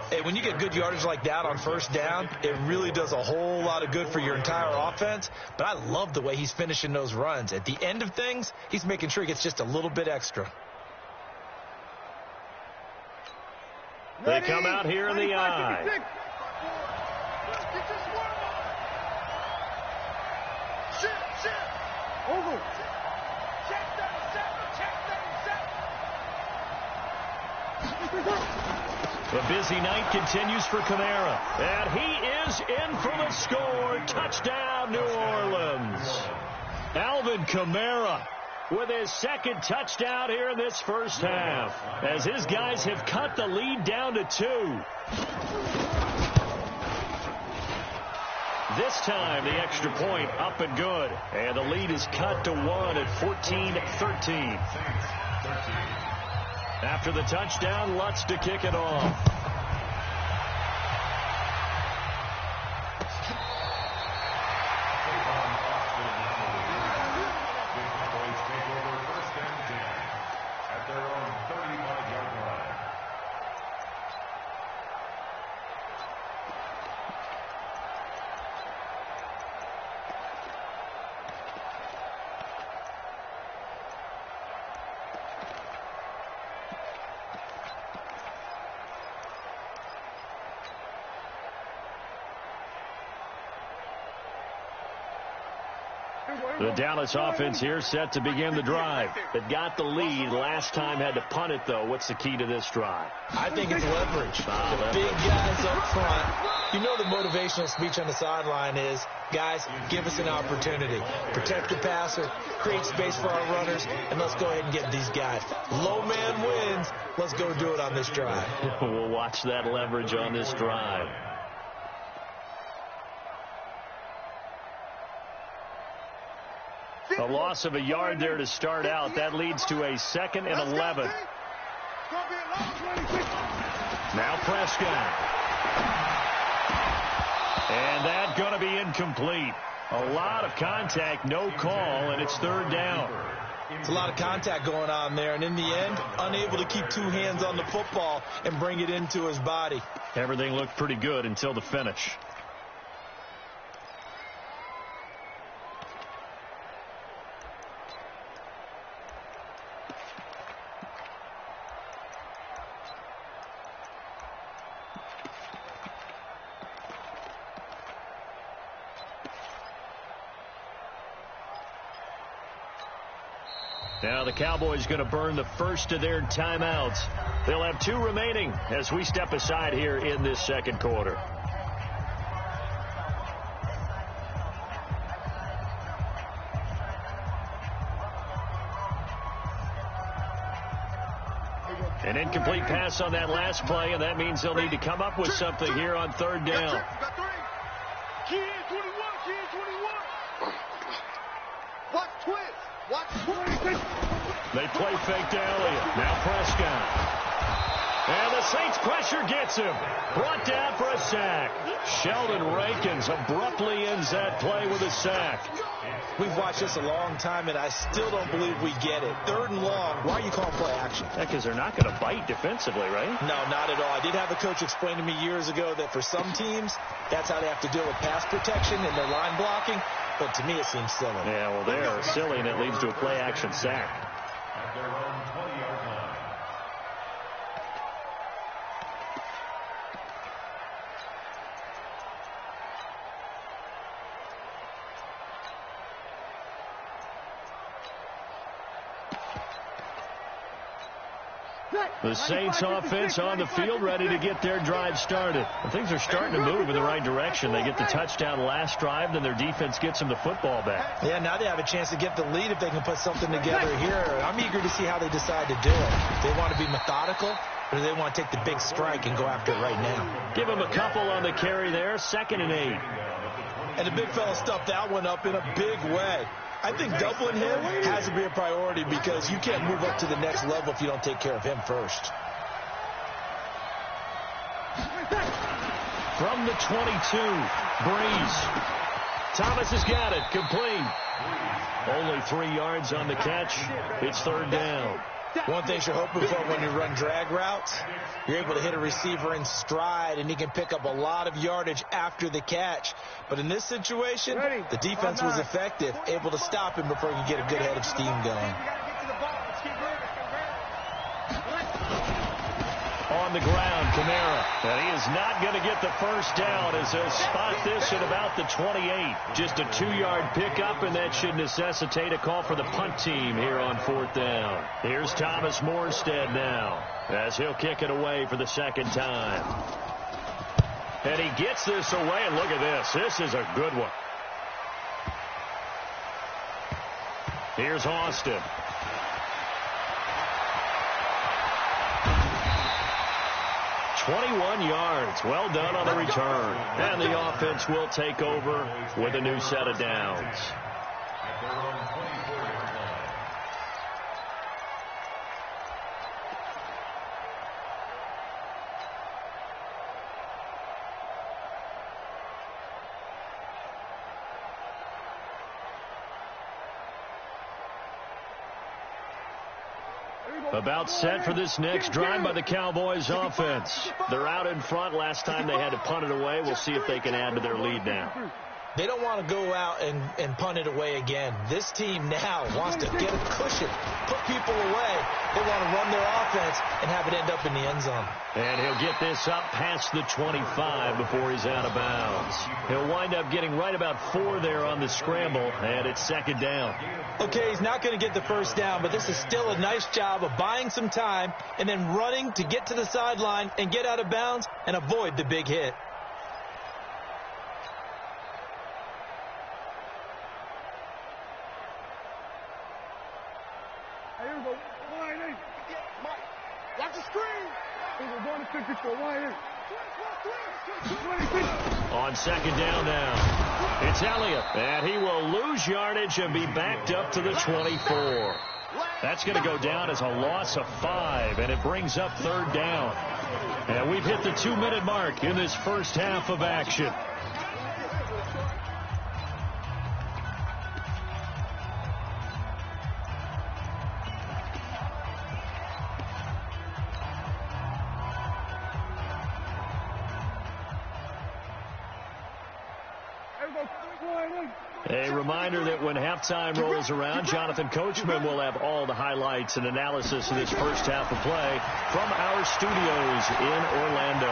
Speaker 3: Hey, when you get good yardage like that on 1st down, it really does a whole lot of good for your entire offense. But I love the way he's finishing those runs. At the end of things, he's making sure he gets just a little bit extra.
Speaker 1: They come out here in the eye.
Speaker 2: Over.
Speaker 1: The busy night continues for Kamara. And he is in for the score. Touchdown, New Orleans. Alvin Kamara with his 2nd touchdown here in this 1st half, as his guys have cut the lead down to 2. This time, the extra point up and good. And the lead is cut to 1 at 14-13. After the touchdown, Lutz to kick it off. The Dallas offense here set to begin the drive. It got the lead. Last time had to punt it, though. What's the key to this drive?
Speaker 3: I think it's leverage. The big guys up front. You know the motivational speech on the sideline is, guys, give us an opportunity. Protect the passer, create space for our runners, and let's go ahead and get these guys. Low man wins. Let's go do it on this drive.
Speaker 1: We'll watch that leverage on this drive. A loss of a yard there to start out. That leads to a 2nd and 11. Now Prescott. And that's going to be incomplete. A lot of contact, no call, and it's 3rd down.
Speaker 3: It's a lot of contact going on there, and in the end, unable to keep 2 hands on the football and bring it into his body.
Speaker 1: Everything looked pretty good until the finish. Now the Cowboys going to burn the first of their timeouts. They'll have 2 remaining as we step aside here in this 2nd quarter. An incomplete pass on that last play, and that means they'll need to come up with something here on 3rd down.
Speaker 2: Key in 21. Watch twist.
Speaker 1: They play fake to Elliott. Now Prescott. And the Saints pressure gets him. Brought down for a sack. Sheldon Rankins abruptly ends that play with a sack.
Speaker 3: We've watched this a long time, and I still don't believe we get it. 3rd and long, why are you calling play action?
Speaker 1: Because they're not going to bite defensively, right?
Speaker 3: No, not at all. I did have a coach explain to me years ago that for some teams, that's how they have to deal with pass protection and their line blocking. But to me, it seems silly.
Speaker 1: Yeah, well, they're silly, and it leads to a play action sack.
Speaker 4: At their own 20-yard line.
Speaker 1: The Saints offense on the field, ready to get their drive started. And things are starting to move in the right direction. They get the touchdown last drive, then their defense gets them the football back.
Speaker 3: Yeah, now they have a chance to get the lead if they can put something together here. I'm eager to see how they decide to do it. Do they want to be methodical, or do they want to take the big strike and go after it right now?
Speaker 1: Give them a couple on the carry there, 2nd and 8.
Speaker 3: And the big fella stuffed that one up in a big way. I think doubling him has to be a priority because you can't move up to the next level if you don't take care of him first.
Speaker 1: From the 22, Breeze. Thomas has got it, complete. Only 3 yards on the catch. It's 3rd down.
Speaker 3: One thing you're hoping for when you run drag routes, you're able to hit a receiver in stride, and he can pick up a lot of yardage after the catch. But in this situation, the defense was effective, able to stop him before he could get a good head of steam going.
Speaker 1: On the ground, Kamara. And he is not going to get the first down as they'll spot this at about the 28. Just a 2-yard pickup, and that should necessitate a call for the punt team here on 4th down. Here's Thomas Morstead now as he'll kick it away for the 2nd time. And he gets this away, and look at this. This is a good one. Here's Austin. $21 yards. Well done on the return. And the offense will take over with a new set of downs.
Speaker 4: At their own 24-yard line.
Speaker 1: About set for this next drive by the Cowboys offense. They're out in front. Last time they had to punt it away. We'll see if they can add to their lead now.
Speaker 3: They don't want to go out and punt it away again. This team now wants to get a cushion, put people away. They want to run their offense and have it end up in the end zone.
Speaker 1: And he'll get this up past the 25 before he's out of bounds. He'll wind up getting right about 4 there on the scramble, and it's 2nd down.
Speaker 3: Okay, he's not going to get the first down, but this is still a nice job of buying some time and then running to get to the sideline and get out of bounds and avoid the big hit.
Speaker 2: Watch the screen. We're going to 54.
Speaker 1: On 2nd down now, it's Elliott, and he will lose yardage and be backed up to the 24. That's going to go down as a loss of 5, and it brings up 3rd down. And we've hit the 2-minute mark in this first half of action. A reminder that when halftime rolls around, Jonathan Coachman will have all the highlights and analysis of this first half of play from our studios in Orlando.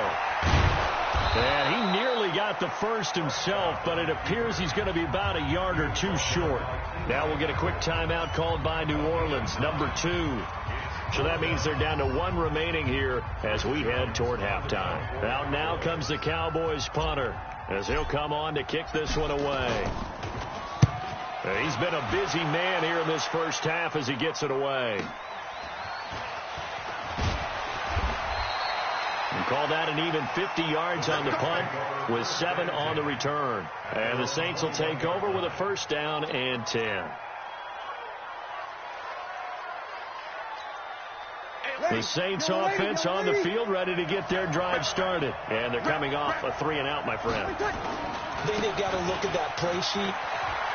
Speaker 1: And he nearly got the first himself, but it appears he's going to be about a yard or 2 short. Now we'll get a quick timeout called by New Orleans, number 2. So that means they're down to 1 remaining here as we head toward halftime. Out now comes the Cowboys punter as he'll come on to kick this one away. He's been a busy man here in this first half as he gets it away. And call that an even 50 yards on the punt with 7 on the return. And the Saints will take over with a 1st down and 10. The Saints offense on the field ready to get their drive started. And they're coming off a 3-and-out, my friend.
Speaker 3: I think they've got to look at that play sheet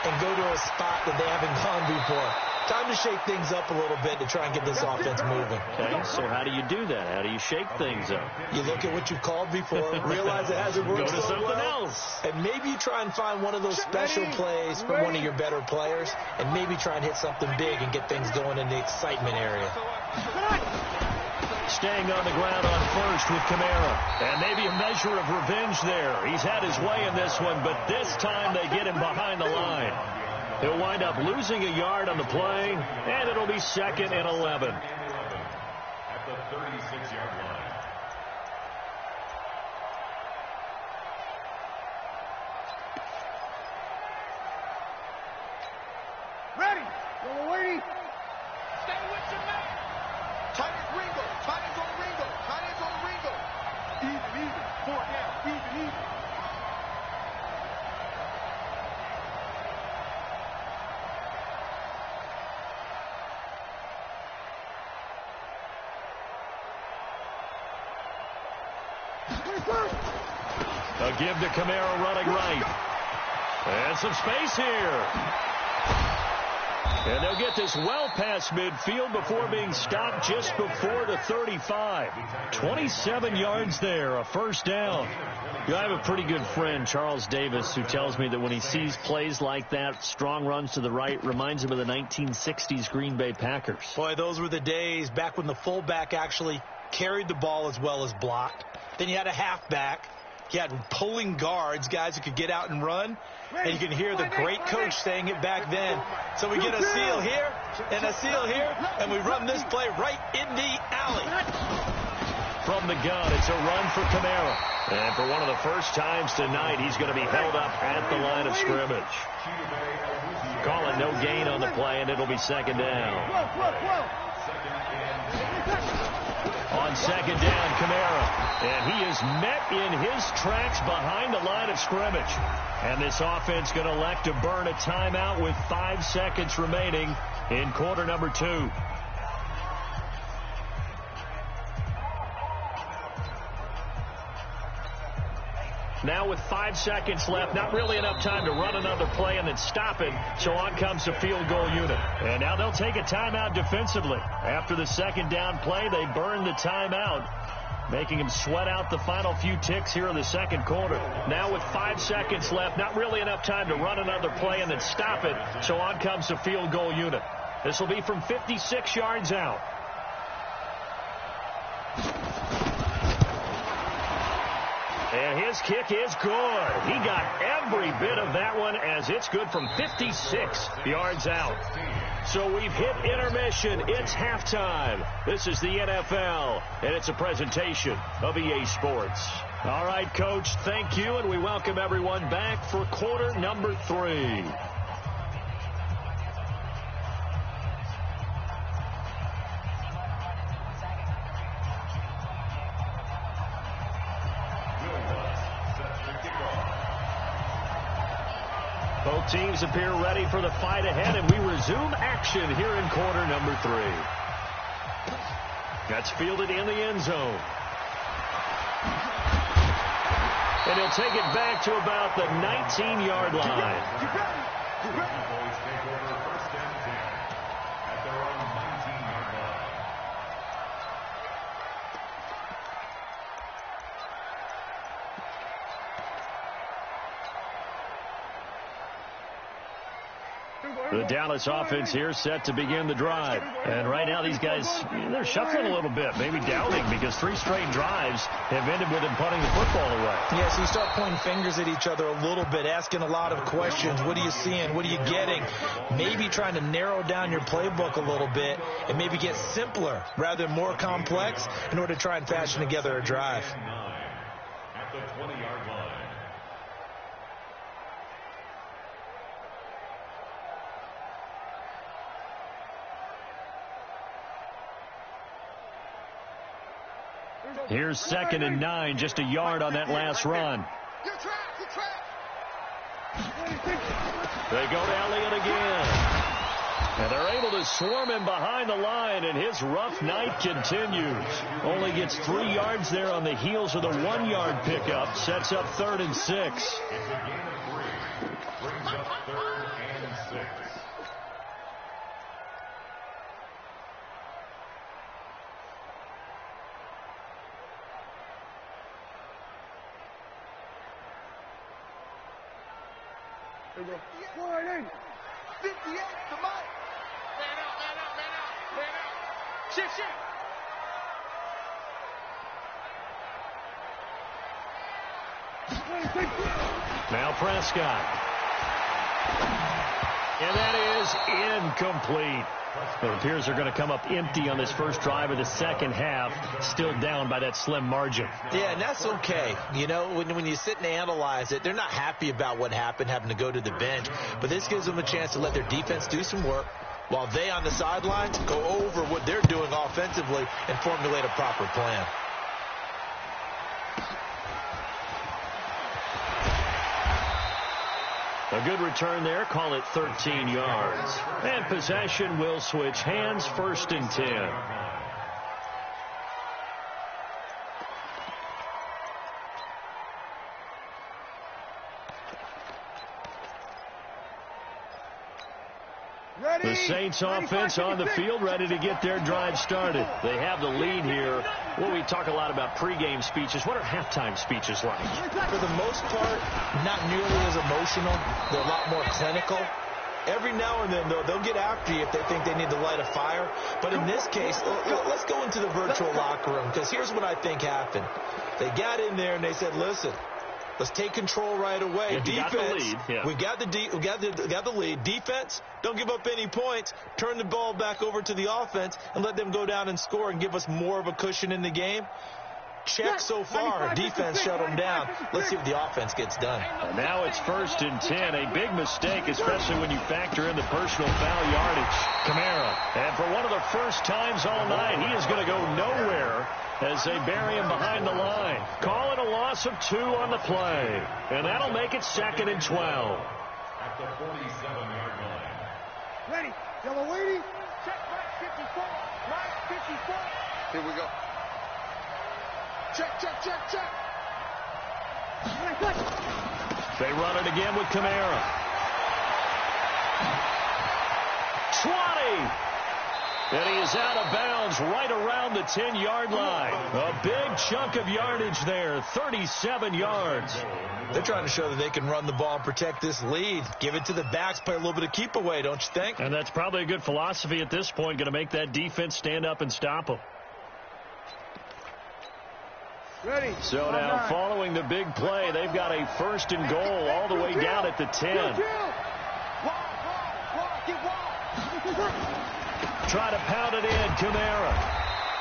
Speaker 3: and go to a spot that they haven't gone before. Time to shake things up a little bit to try and get this offense moving.
Speaker 1: Okay, so how do you do that? How do you shake things up?
Speaker 3: You look at what you called before, realize it hasn't worked
Speaker 1: Go to
Speaker 3: so
Speaker 1: something
Speaker 3: well,
Speaker 1: else.
Speaker 3: and maybe you try and find one of those special plays from one of your better players, and maybe try and hit something big and get things going in the excitement area.
Speaker 1: Staying on the ground on first with Kamara. And maybe a measure of revenge there. He's had his way in this one, but this time they get him behind the line. He'll wind up losing a yard on the play, and it'll be 2nd and 11.
Speaker 4: At the 36-yard line.
Speaker 2: Ready. Little Wady. Stay with your man. Tight end Ringo. Tight end's on Ringo. Tight end's on Ringo. Even. 4 down. Even.
Speaker 1: A give to Kamara running right. And some space here. And they'll get this well past midfield before being stopped just before the 35. 27 yards there, a first down. I have a pretty good friend, Charles Davis, who tells me that when he sees plays like that, strong runs to the right, reminds him of the 1960s Green Bay Packers.
Speaker 3: Boy, those were the days back when the fullback actually carried the ball as well as blocked. Then you had a halfback. You had pulling guards, guys who could get out and run. And you can hear the great coach saying it back then. So we get a seal here and a seal here, and we run this play right in the alley.
Speaker 1: From the gun, it's a run for Kamara. And for one of the first times tonight, he's going to be held up at the line of scrimmage. Call it no gain on the play, and it'll be 2nd down. On 2nd down, Kamara. And he is met in his tracks behind the line of scrimmage. And this offense going to elect to burn a timeout with 5 seconds remaining in quarter number 2. Now with 5 seconds left, not really enough time to run another play and then stop it. So on comes the field goal unit. And now they'll take a timeout defensively. After the 2nd down play, they burn the timeout, making him sweat out the final few ticks here in the 2nd quarter. Now with 5 seconds left, not really enough time to run another play and then stop it. So on comes the field goal unit. This will be from 56 yards out. And his kick is good. He got every bit of that one as it's good from 56 yards out. So we've hit intermission. It's halftime. This is the NFL, and it's a presentation of EA Sports. All right, Coach, thank you, and we welcome everyone back for quarter number 3. Both teams appear ready for the fight ahead, and we resume action here in quarter number 3. That's fielded in the end zone. And he'll take it back to about the 19-yard line.
Speaker 4: Boys take over 1st and 10 at their own 19-yard line.
Speaker 1: The Dallas offense here set to begin the drive. And right now these guys, they're shuffling a little bit, maybe doubting, because 3 straight drives have ended with them punting the football away.
Speaker 3: Yeah, so you start pointing fingers at each other a little bit, asking a lot of questions. What are you seeing? What are you getting? Maybe trying to narrow down your playbook a little bit and maybe get simpler rather than more complex in order to try and fashion together a drive.
Speaker 4: At the 20-yard line.
Speaker 1: Here's 2nd and 9, just a yard on that last run. They go to Elliott again. And they're able to swarm him behind the line, and his rough night continues. Only gets 3 yards there on the heels of the 1-yard pickup. Sets up 3rd and 6.
Speaker 4: It's a gain of 3. Brings up 3rd and
Speaker 2: Here we go. 58 to Mike. Man out, man out, man out, man out. Shift, shift.
Speaker 1: Now Prescott. And that is incomplete. It appears they're going to come up empty on this first drive of the second half, still down by that slim margin.
Speaker 3: Yeah, and that's okay. You know, when you sit and analyze it, they're not happy about what happened, having to go to the bench. But this gives them a chance to let their defense do some work while they on the sidelines go over what they're doing offensively and formulate a proper plan.
Speaker 1: A good return there. Call it 13 yards. And possession will switch hands, 1st and 10. The Saints offense on the field, ready to get their drive started. They have the lead here. Well, we talk a lot about pregame speeches. What are halftime speeches like?
Speaker 3: For the most part, not nearly as emotional. They're a lot more clinical. Every now and then, though, they'll get after you if they think they need to light a fire. But in this case, let's go into the virtual locker room, because here's what I think happened. They got in there and they said, listen, let's take control right away. Defense, we got the lead. Defense, don't give up any points. Turn the ball back over to the offense and let them go down and score and give us more of a cushion in the game. Check so far. Defense shut them down. Let's see what the offense gets done.
Speaker 1: And now it's 1st and 10. A big mistake, especially when you factor in the personal foul yardage. Kamara. And for one of the first times all night, he is going to go nowhere as they bury him behind the line. Call it a loss of 2 on the play. And that'll make it 2nd and 12.
Speaker 4: At the 47-yard line.
Speaker 2: Ready. Yellow lady. Check right 54. Right 54. Here we go. Check, check, check, check.
Speaker 1: They run it again with Kamara. 20. And he is out of bounds right around the 10-yard line. A big chunk of yardage there, 37 yards.
Speaker 3: They're trying to show that they can run the ball and protect this lead. Give it to the backs, play a little bit of keep away, don't you think?
Speaker 1: And that's probably a good philosophy at this point, going to make that defense stand up and stop them.
Speaker 2: Ready.
Speaker 1: So now, following the big play, they've got a 1st and goal all the way down at the 10. Try to pound it in, Kamara.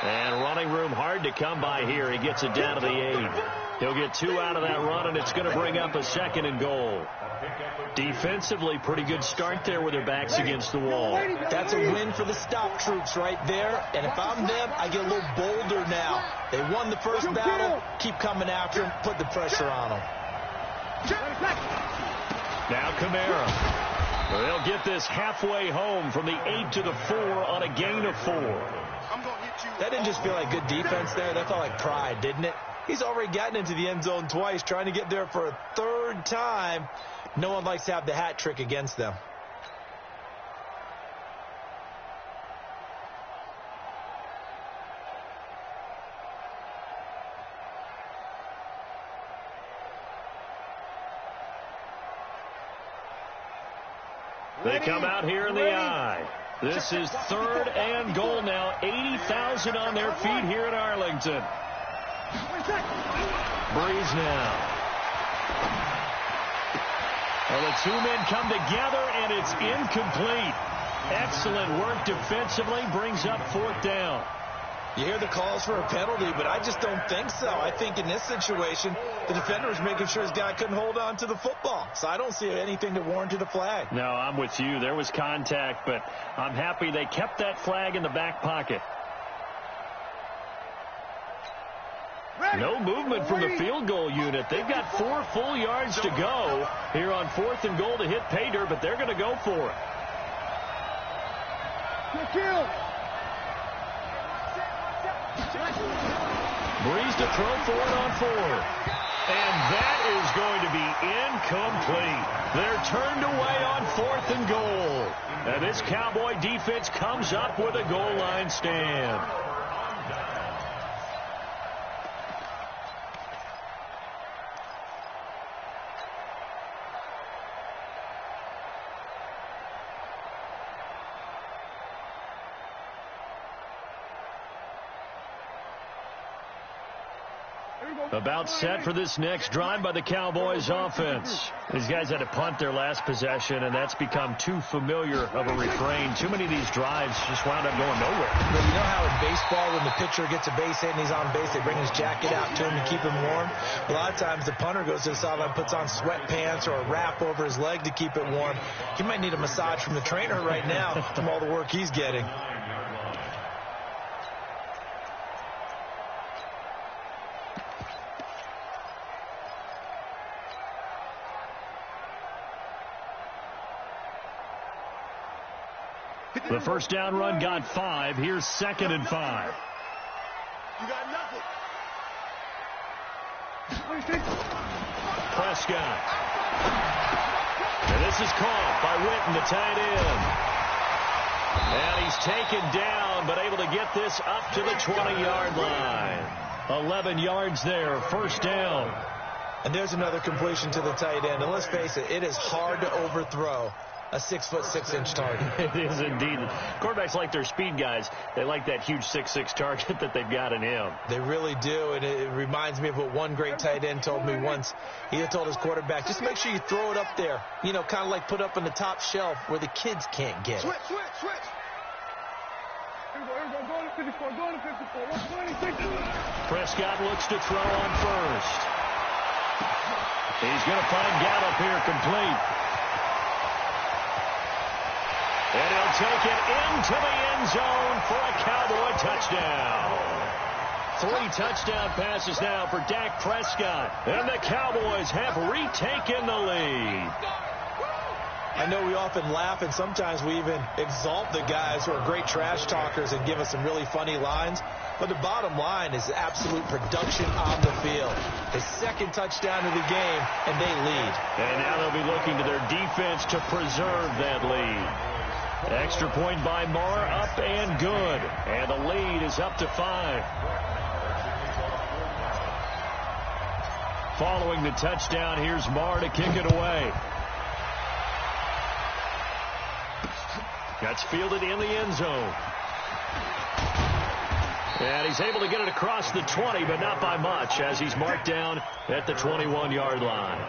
Speaker 1: And running room hard to come by here. He gets it down to the 8. He'll get 2 out of that run, and it's going to bring up a 2nd and goal. Defensively, pretty good start there with their backs against the wall.
Speaker 3: That's a win for the stop troops right there. And if I'm them, I get a little bolder now. They won the first battle. Keep coming after them. Put the pressure on them.
Speaker 1: Now Kamara. They'll get this halfway home from the 8 to the 4 on a gain of 4.
Speaker 3: That didn't just feel like good defense there. That felt like pride, didn't it? He's already gotten into the end zone twice, trying to get there for a 3rd time. No one likes to have the hat trick against them.
Speaker 1: They come out here in the I. This is 3rd and goal now. 80,000 on their feet here in Arlington. Breeze now. Well, the 2 men come together, and it's incomplete. Excellent work defensively. Brings up 4th down.
Speaker 3: You hear the calls for a penalty, but I just don't think so. I think in this situation, the defender was making sure his guy couldn't hold on to the football. So I don't see anything that warranted a flag.
Speaker 1: No, I'm with you. There was contact, but I'm happy they kept that flag in the back pocket. No movement from the field goal unit. They've got 4 full yards to go here on 4th and goal to hit pay dirt, but they're going to go for it. Breeze to throw for it on 4. And that is going to be incomplete. They're turned away on 4th and goal. And this Cowboy defense comes up with a goal line stand. About set for this next drive by the Cowboys offense. These guys had to punt their last possession, and that's become too familiar of a refrain. Too many of these drives just wound up going nowhere.
Speaker 3: But you know how in baseball, when the pitcher gets a base hit and he's on base, they bring his jacket out to him to keep him warm? A lot of times the punter goes to the sideline, puts on sweatpants or a wrap over his leg to keep it warm. He might need a massage from the trainer right now from all the work he's getting.
Speaker 1: The first down run got 5. Here's 2nd and 5.
Speaker 2: You got nothing.
Speaker 1: Prescott. And this is caught by Witten, the tight end. And he's taken down, but able to get this up to the 20-yard line. 11 yards there, first down.
Speaker 3: And there's another completion to the tight end. And let's face it, it is hard to overthrow a 6'6" target.
Speaker 1: It is indeed. Quarterbacks like their speed guys. They like that huge 6'6" target that they've got in him.
Speaker 3: They really do, and it reminds me of what one great tight end told me once. He had told his quarterback, just make sure you throw it up there. You know, kind of like put up on the top shelf where the kids can't get it.
Speaker 2: Switch.
Speaker 1: Prescott looks to throw on first. He's going to find Gallup here complete. And he'll take it into the end zone for a Cowboy touchdown. 3 touchdown passes now for Dak Prescott. And the Cowboys have retaken the lead.
Speaker 3: I know we often laugh, and sometimes we even exalt the guys who are great trash talkers and give us some really funny lines. But the bottom line is absolute production on the field. The 2nd touchdown of the game, and they lead.
Speaker 1: And now they'll be looking to their defense to preserve that lead. Extra point by Marr, up and good. And the lead is up to 5. Following the touchdown, here's Marr to kick it away. That's fielded in the end zone. And he's able to get it across the 20, but not by much, as he's marked down at the 21-yard line.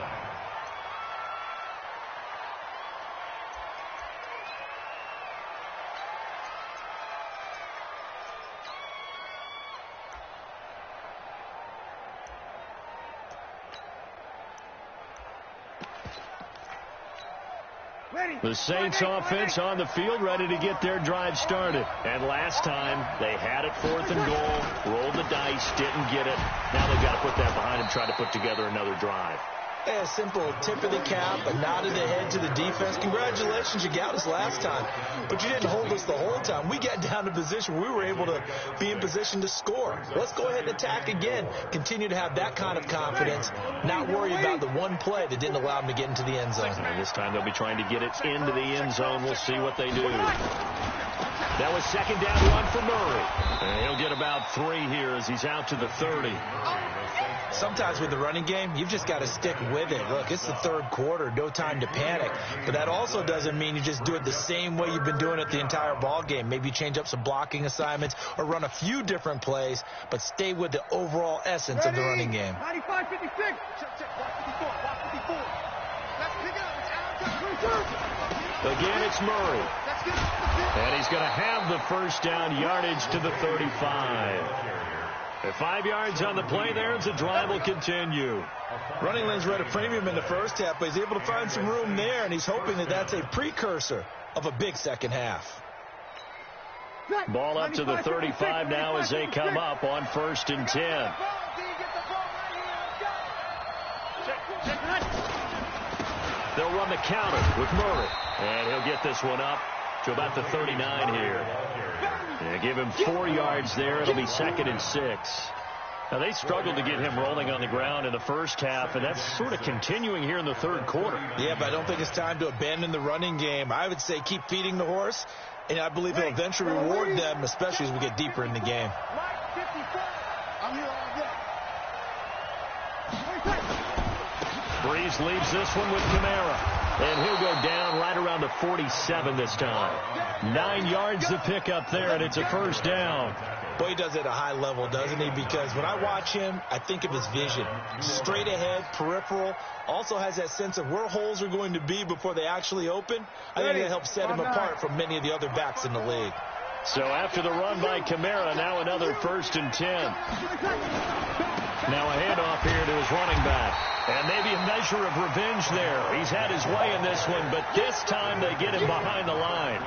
Speaker 1: The Saints offense on the field, ready to get their drive started. And last time, they had it 4th and goal, rolled the dice, didn't get it. Now they've got to put that behind them, try to put together another drive.
Speaker 3: A simple tip of the cap, a nod of the head to the defense. Congratulations, you got us last time. But you didn't hold us the whole time. We got down to position. We were able to be in position to score. Let's go ahead and attack again. Continue to have that kind of confidence. Not worry about the one play that didn't allow them to get into the end zone.
Speaker 1: And this time they'll be trying to get it into the end zone. We'll see what they do. That was 2nd down run for Murray. And he'll get about 3 here as he's out to the 30.
Speaker 3: Sometimes with the running game, you've just got to stick with it. Look, it's the 3rd quarter, no time to panic. But that also doesn't mean you just do it the same way you've been doing it the entire ball game. Maybe change up some blocking assignments or run a few different plays, but stay with the overall essence of the running game.
Speaker 2: 95-56. Check. Watch 54. Let's pick it up.
Speaker 1: Again, it's Murray.
Speaker 2: Let's get up.
Speaker 1: And he's going to have the first down, yardage to the 35. At 5 yards on the play there, as the drive will continue.
Speaker 3: Running lanes were at a premium in the first half, but he's able to find some room there, and he's hoping that that's a precursor of a big second half.
Speaker 1: Ball up to the 35 now as they come up on 1st and 10. They'll run the counter with Murray, and he'll get this one up to about the 39 here. Yeah, give him 4 yards there. It'll be 2nd and 6. Now, they struggled to get him rolling on the ground in the first half, and that's sort of continuing here in the 3rd quarter.
Speaker 3: Yeah, but I don't think it's time to abandon the running game. I would say keep feeding the horse, and I believe he'll eventually reward them, especially as we get deeper in the game.
Speaker 1: Breeze leaves this one with Kamara. And he'll go down right around the 47 this time. 9 yards to pick up there, and it's a first down.
Speaker 3: Boy, he does it at a high level, doesn't he? Because when I watch him, I think of his vision. Straight ahead, peripheral. Also has that sense of where holes are going to be before they actually open. I think that helps set him apart from many of the other backs in the league.
Speaker 1: So after the run by Kamara, now another 1st and 10. Now a handoff here to his running back. And maybe a measure of revenge there. He's had his way in this one, but this time they get him behind the line.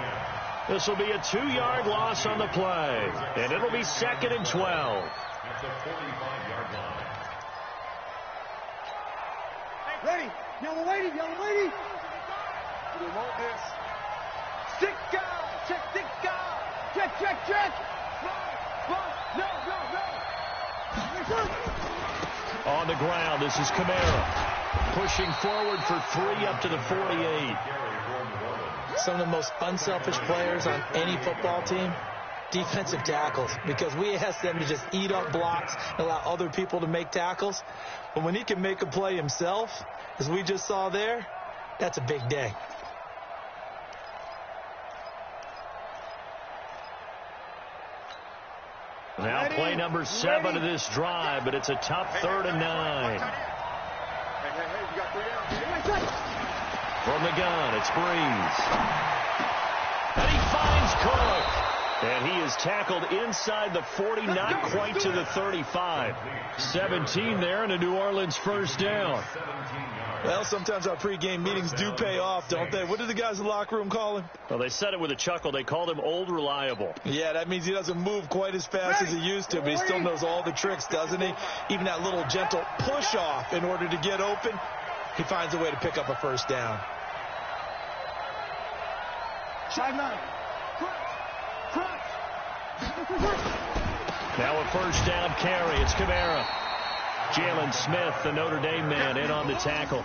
Speaker 1: This will be a 2-yard loss on the play, and it'll be 2nd and 12.
Speaker 4: At the 45-yard line.
Speaker 2: Ready. Yellow lady. Yellow lady. We want this. 6 guys. Check 6 guys. Check. Run. No.
Speaker 1: On the ground, this is Kamara. Pushing forward for 3 up to the 48.
Speaker 3: Some of the most unselfish players on any football team, defensive tackles, because we ask them to just eat up blocks and allow other people to make tackles. But when he can make a play himself, as we just saw there, that's a big day.
Speaker 1: Now play number 7 of this drive, but it's a tough 3rd and 9.
Speaker 2: Hey, you got 3 out.
Speaker 1: From the gun, it's Breeze. And he finds Cook. And he is tackled inside the 40, not quite to the 35. 17 there and a New Orleans 1st down.
Speaker 3: Well, sometimes our pregame meetings do pay off, don't they? What did the guys in the locker room call him?
Speaker 1: Well, they said it with a chuckle. They called him Old Reliable.
Speaker 3: Yeah, that means he doesn't move quite as fast as he used to, but he still knows all the tricks, doesn't he? Even that little gentle push-off in order to get open, he finds a way to pick up a 1st down.
Speaker 2: Sideline. Crunch.
Speaker 1: Now a 1st down carry. It's Kamara. Jalen Smith, the Notre Dame man, in on the tackle.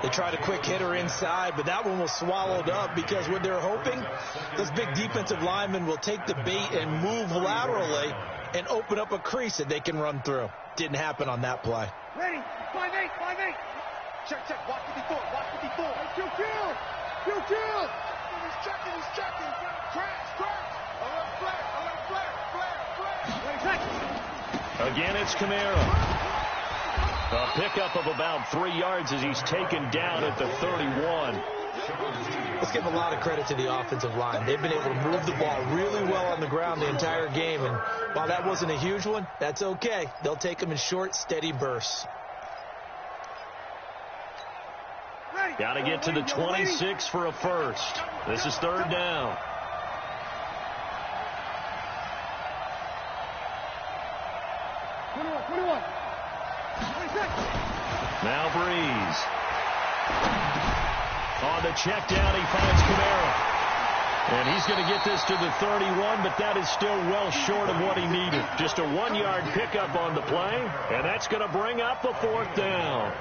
Speaker 3: They tried a quick hitter inside, but that one was swallowed up because what they're hoping, those big defensive linemen will take the bait and move laterally and open up a crease that they can run through. Didn't happen on that play.
Speaker 2: Ready. 5-8. Check. Watch it before. Hey, kill. He's checking. Crash. A little flare.
Speaker 1: Again, it's Kamara. A pickup of about 3 yards as he's taken down at the 31.
Speaker 3: Let's give a lot of credit to the offensive line. They've been able to move the ball really well on the ground the entire game. And while that wasn't a huge one, that's okay. They'll take them in short, steady bursts.
Speaker 1: Got to get to the 26 for a 1st. This is 3rd down. Now Breeze. On the check down, he finds Kamara. And he's going to get this to the 31, but that is still well short of what he needed. Just a 1-yard pickup on the play, and that's going to bring up a 4th down.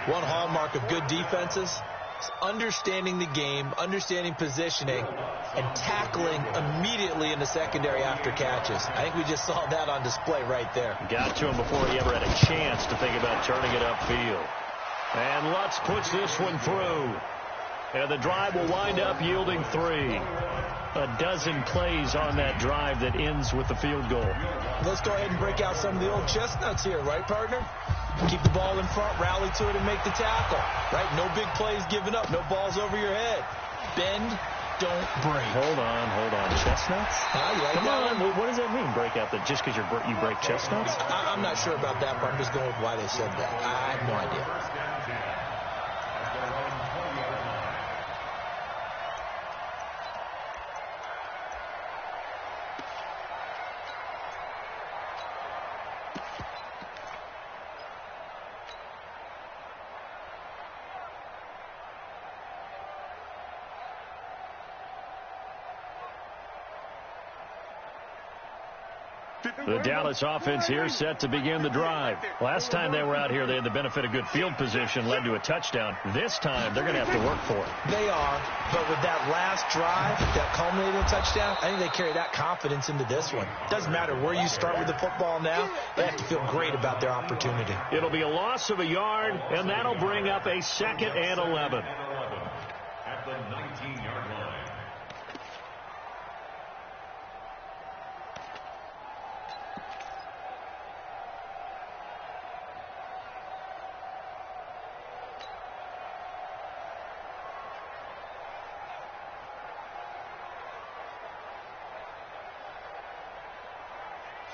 Speaker 3: One hallmark of good defenses is understanding the game, understanding positioning, and tackling immediately in the secondary after catches. I think we just saw that on display right there.
Speaker 1: Got to him before he ever had a chance to think about turning it upfield. And Lutz puts this one through. And the drive will wind up yielding 3. A dozen plays on that drive that ends with the field goal.
Speaker 3: Let's go ahead and break out some of the old chestnuts here, right, partner? Keep the ball in front, rally to it, and make the tackle. Right? No big plays given up. No balls over your head. Bend, don't break.
Speaker 1: Hold on. Chestnuts?
Speaker 3: Come
Speaker 1: on. What does that mean, break out? That just because you break chestnuts?
Speaker 3: I'm not sure about that, but I'm just going with why they said that. I have no idea.
Speaker 1: The Dallas offense here set to begin the drive. Last time they were out here, they had the benefit of good field position, led to a touchdown. This time, they're going to have to work for it.
Speaker 3: They are, but with that last drive, that culminating touchdown, I think they carry that confidence into this one. Doesn't matter where you start with the football now, they have to feel great about their opportunity.
Speaker 1: It'll be a loss of a yard, and that'll bring up a 2nd and 11.
Speaker 4: At the 19-yard line.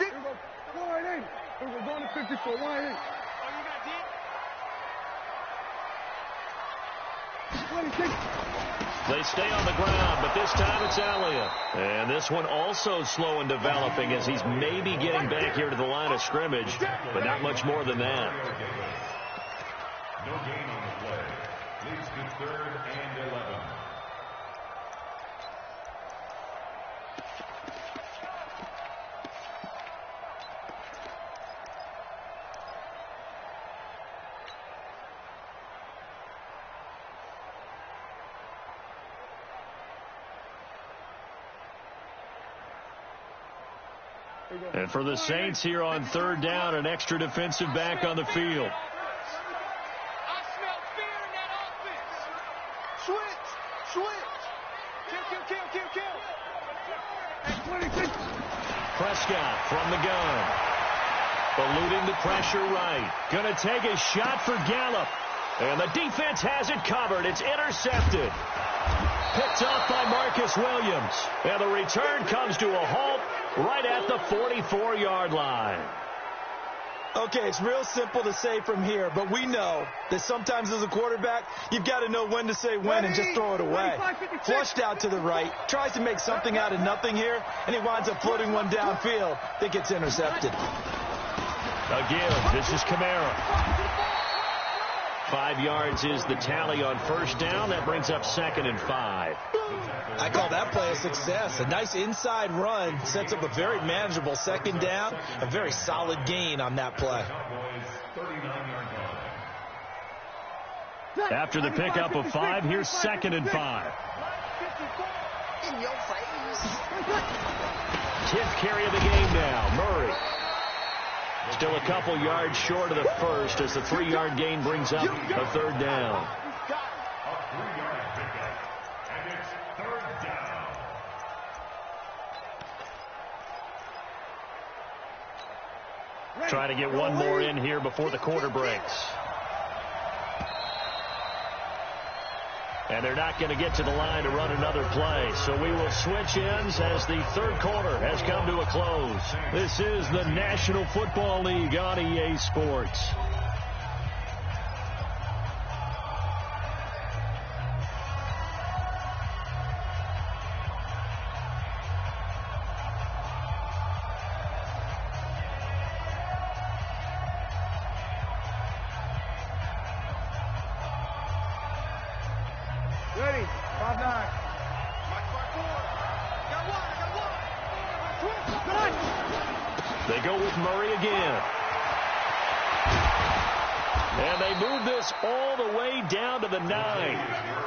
Speaker 2: Here we go. 180. Here we go. Going to 54. 180. Oh, you got deep? 26.
Speaker 1: They stay on the ground, but this time it's Elliott. And this one also slow in developing as he's maybe getting back here to the line of scrimmage, but not much more than that.
Speaker 4: No gain on the play. Leads to 3rd and 11.
Speaker 1: And for the Saints here on 3rd down, an extra defensive back on the field.
Speaker 2: I smell fear in that offense. Switch. Kill. 26.
Speaker 1: Prescott from the gun. Eluding the pressure right. Going to take a shot for Gallup. And the defense has it covered. It's intercepted. Picked off by Marcus Williams. And the return comes to a halt right at the 44-yard line.
Speaker 3: Okay, it's real simple to say from here, but we know that sometimes as a quarterback, you've got to know when to say when and just throw it away. Flushed out to the right, tries to make something out of nothing here, and he winds up floating one downfield that gets intercepted.
Speaker 1: Again, this is Kamara. 5 yards is the tally on 1st down. That brings up 2nd and 5.
Speaker 3: I call that play a success. A nice inside run sets up a very manageable 2nd down. A very solid gain on that play.
Speaker 1: After the pickup of 5, here's 2nd and 5.
Speaker 2: In your face.
Speaker 1: 10th carry of the game now. Murray. Still a couple yards short of the first as the 3-yard gain brings up a 3rd down. Trying to get one more in here before the quarter breaks. And they're not going to get to the line to run another play. So we will switch ends as the 3rd quarter has come to a close. This is the National Football League on EA Sports.
Speaker 2: Ready. 5-9.
Speaker 1: They go with Murray again. And they move this all the way down to the 9.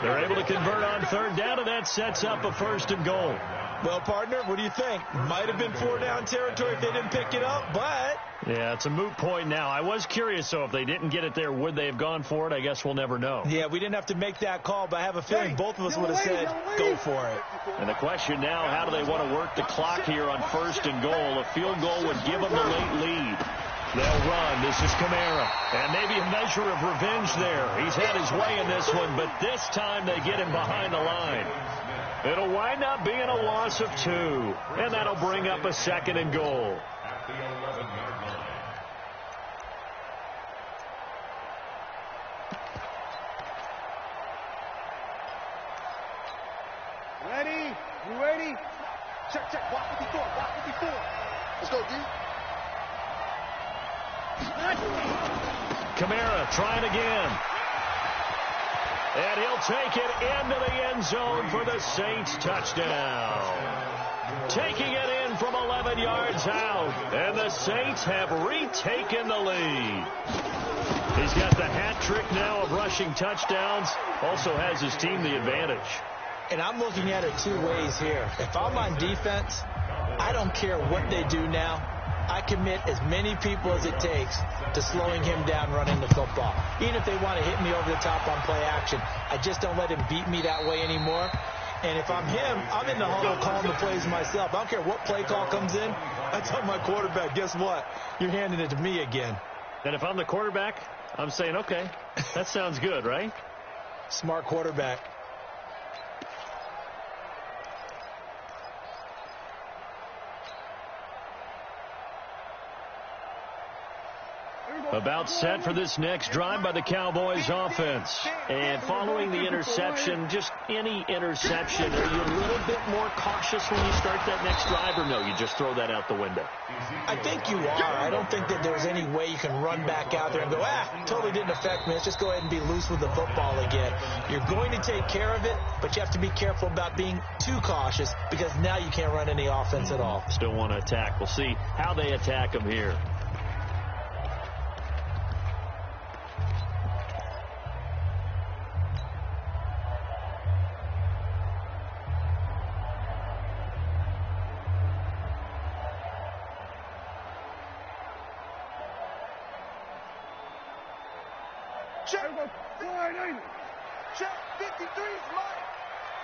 Speaker 1: They're able to convert on 3rd down, and that sets up a 1st and goal.
Speaker 3: Well, partner, what do you think? Might have been 4-down territory if they didn't pick it up, but...
Speaker 1: Yeah, it's a moot point now. I was curious, so if they didn't get it there, would they have gone for it? I guess we'll never know.
Speaker 3: Yeah, we didn't have to make that call, but I have a feeling both of us would have said, go for it.
Speaker 1: And the question now, how do they want to work the clock here on 1st and goal? A field goal would give them the late lead. They'll run. This is Kamara. And maybe a measure of revenge there. He's had his way in this one, but this time they get him behind the line. It'll wind up being a loss of 2. And that'll bring up a 2nd and goal.
Speaker 4: At the 11-yard line.
Speaker 2: Ready? You ready? Check. Walk 54. Let's go, D.
Speaker 1: Kamara trying again. And he'll take it into the end zone for the Saints touchdown. Taking it in from 11 yards out. And the Saints have retaken the lead. He's got the hat trick now of rushing touchdowns. Also has his team the advantage.
Speaker 3: And I'm looking at it 2 ways here. If I'm on defense, I don't care what they do now. I commit as many people as it takes to slowing him down running the football. Even if they want to hit me over the top on play action, I just don't let him beat me that way anymore. And if I'm him, I'm in the huddle calling the plays myself. I don't care what play call comes in. I tell my quarterback, guess what? You're handing it to me again.
Speaker 1: And if I'm the quarterback, I'm saying, okay, that sounds good, right?
Speaker 3: Smart quarterback.
Speaker 1: About set for this next drive by the Cowboys offense. And following the interception, just any interception, are you a little bit more cautious when you start that next drive, or no, you just throw that out the window?
Speaker 3: I think you are. I don't think that there's any way you can run back out there and go, totally didn't affect me. Let's just go ahead and be loose with the football again. You're going to take care of it, but you have to be careful about being too cautious because now you can't run any offense at all.
Speaker 1: Still want to attack. We'll see how they attack them here.
Speaker 2: Check. Check. 53's mine.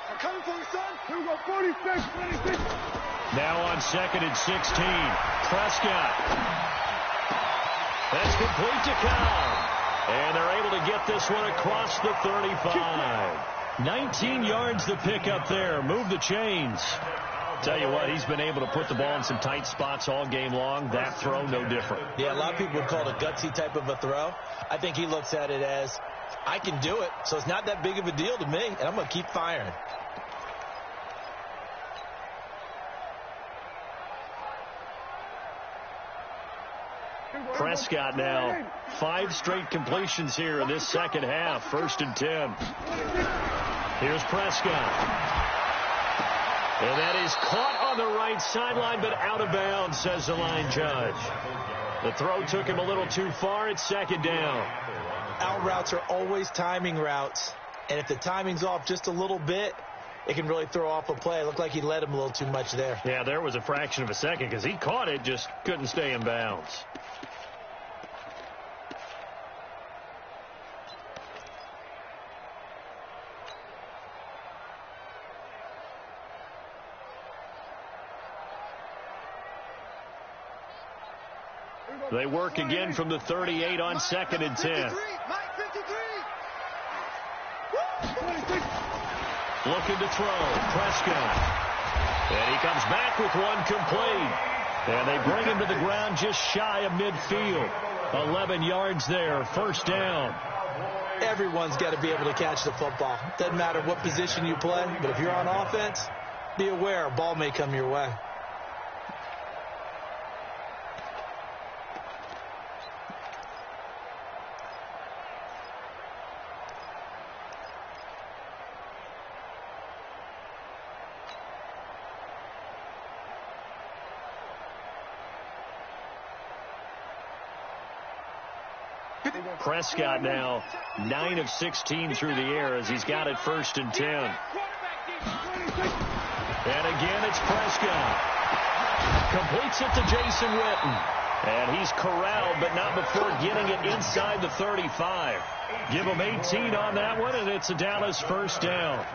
Speaker 2: I'm coming for you, son. Here we go. 46. 26.
Speaker 1: Now on 2nd and 16. Prescott. That's complete to Cobb. And they're able to get this one across the 35. 19 yards to pick up there. Move the chains. Tell you what, he's been able to put the ball in some tight spots all game long. That throw, no different.
Speaker 3: Yeah, a lot of people would call it a gutsy type of a throw. I think he looks at it as, I can do it, so it's not that big of a deal to me, and I'm going to keep firing.
Speaker 1: Prescott now, 5 straight completions here in this second half. 1st and 10. Here's Prescott. And that is caught on the right sideline, but out of bounds, says the line judge. The throw took him a little too far. It's 2nd down.
Speaker 3: Out routes are always timing routes. And if the timing's off just a little bit, it can really throw off a play. It looked like he led him a little too much there.
Speaker 1: Yeah, there was a fraction of a second because he caught it, just couldn't stay in bounds. They work again from the 38 on 2nd and 10. Looking to throw. Prescott. And he comes back with one complete. And they bring him to the ground just shy of midfield. 11 yards there. 1st down.
Speaker 3: Everyone's got to be able to catch the football. Doesn't matter what position you play, but if you're on offense, be aware a ball may come your way.
Speaker 1: Prescott now 9 of 16 through the air as he's got it 1st and 10. And again, it's Prescott. Completes it to Jason Witten. And he's corralled, but not before getting it inside the 35. Give him 18 on that one, and it's a Dallas 1st down.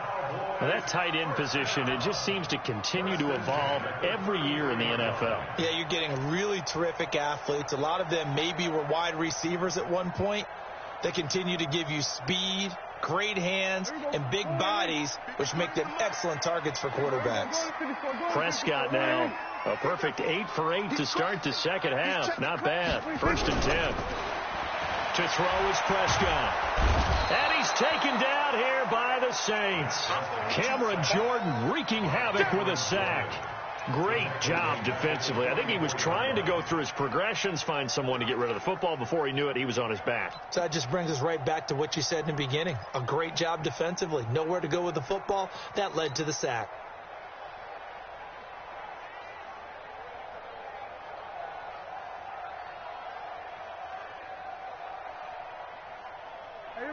Speaker 1: Now that tight end position, it just seems to continue to evolve every year in the NFL.
Speaker 3: Yeah, you're getting really terrific athletes. A lot of them maybe were wide receivers at one point. They continue to give you speed, great hands, and big bodies, which make them excellent targets for quarterbacks.
Speaker 1: Prescott now, a perfect 8 for 8 to start the second half. Not bad. 1st and 10. To throw is Prescott. And he's taken down here by the Saints. Cameron Jordan wreaking havoc with a sack. Great job defensively. I think he was trying to go through his progressions, find someone to get rid of the football. Before he knew it, he was on his back.
Speaker 3: So that just brings us right back to what you said in the beginning. A great job defensively. Nowhere to go with the football. That led to the sack.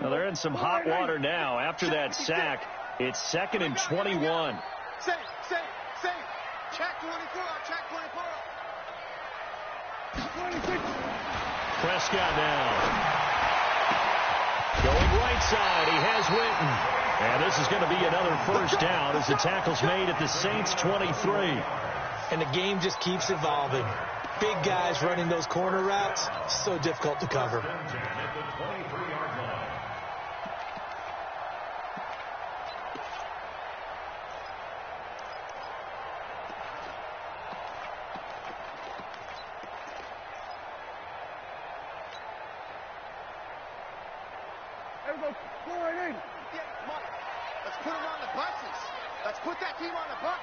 Speaker 1: Well, they're in some hot water now. After that sack, it's 2nd and 21.
Speaker 2: Safe. Check 24. Check 24.
Speaker 1: Prescott now. Going right side. He has Witten. And this is going to be another 1st down as the tackle's made at the Saints 23.
Speaker 3: And the game just keeps evolving. Big guys running those corner routes, so difficult to cover.
Speaker 2: Let's put them on the buses. Let's put that team on the bus.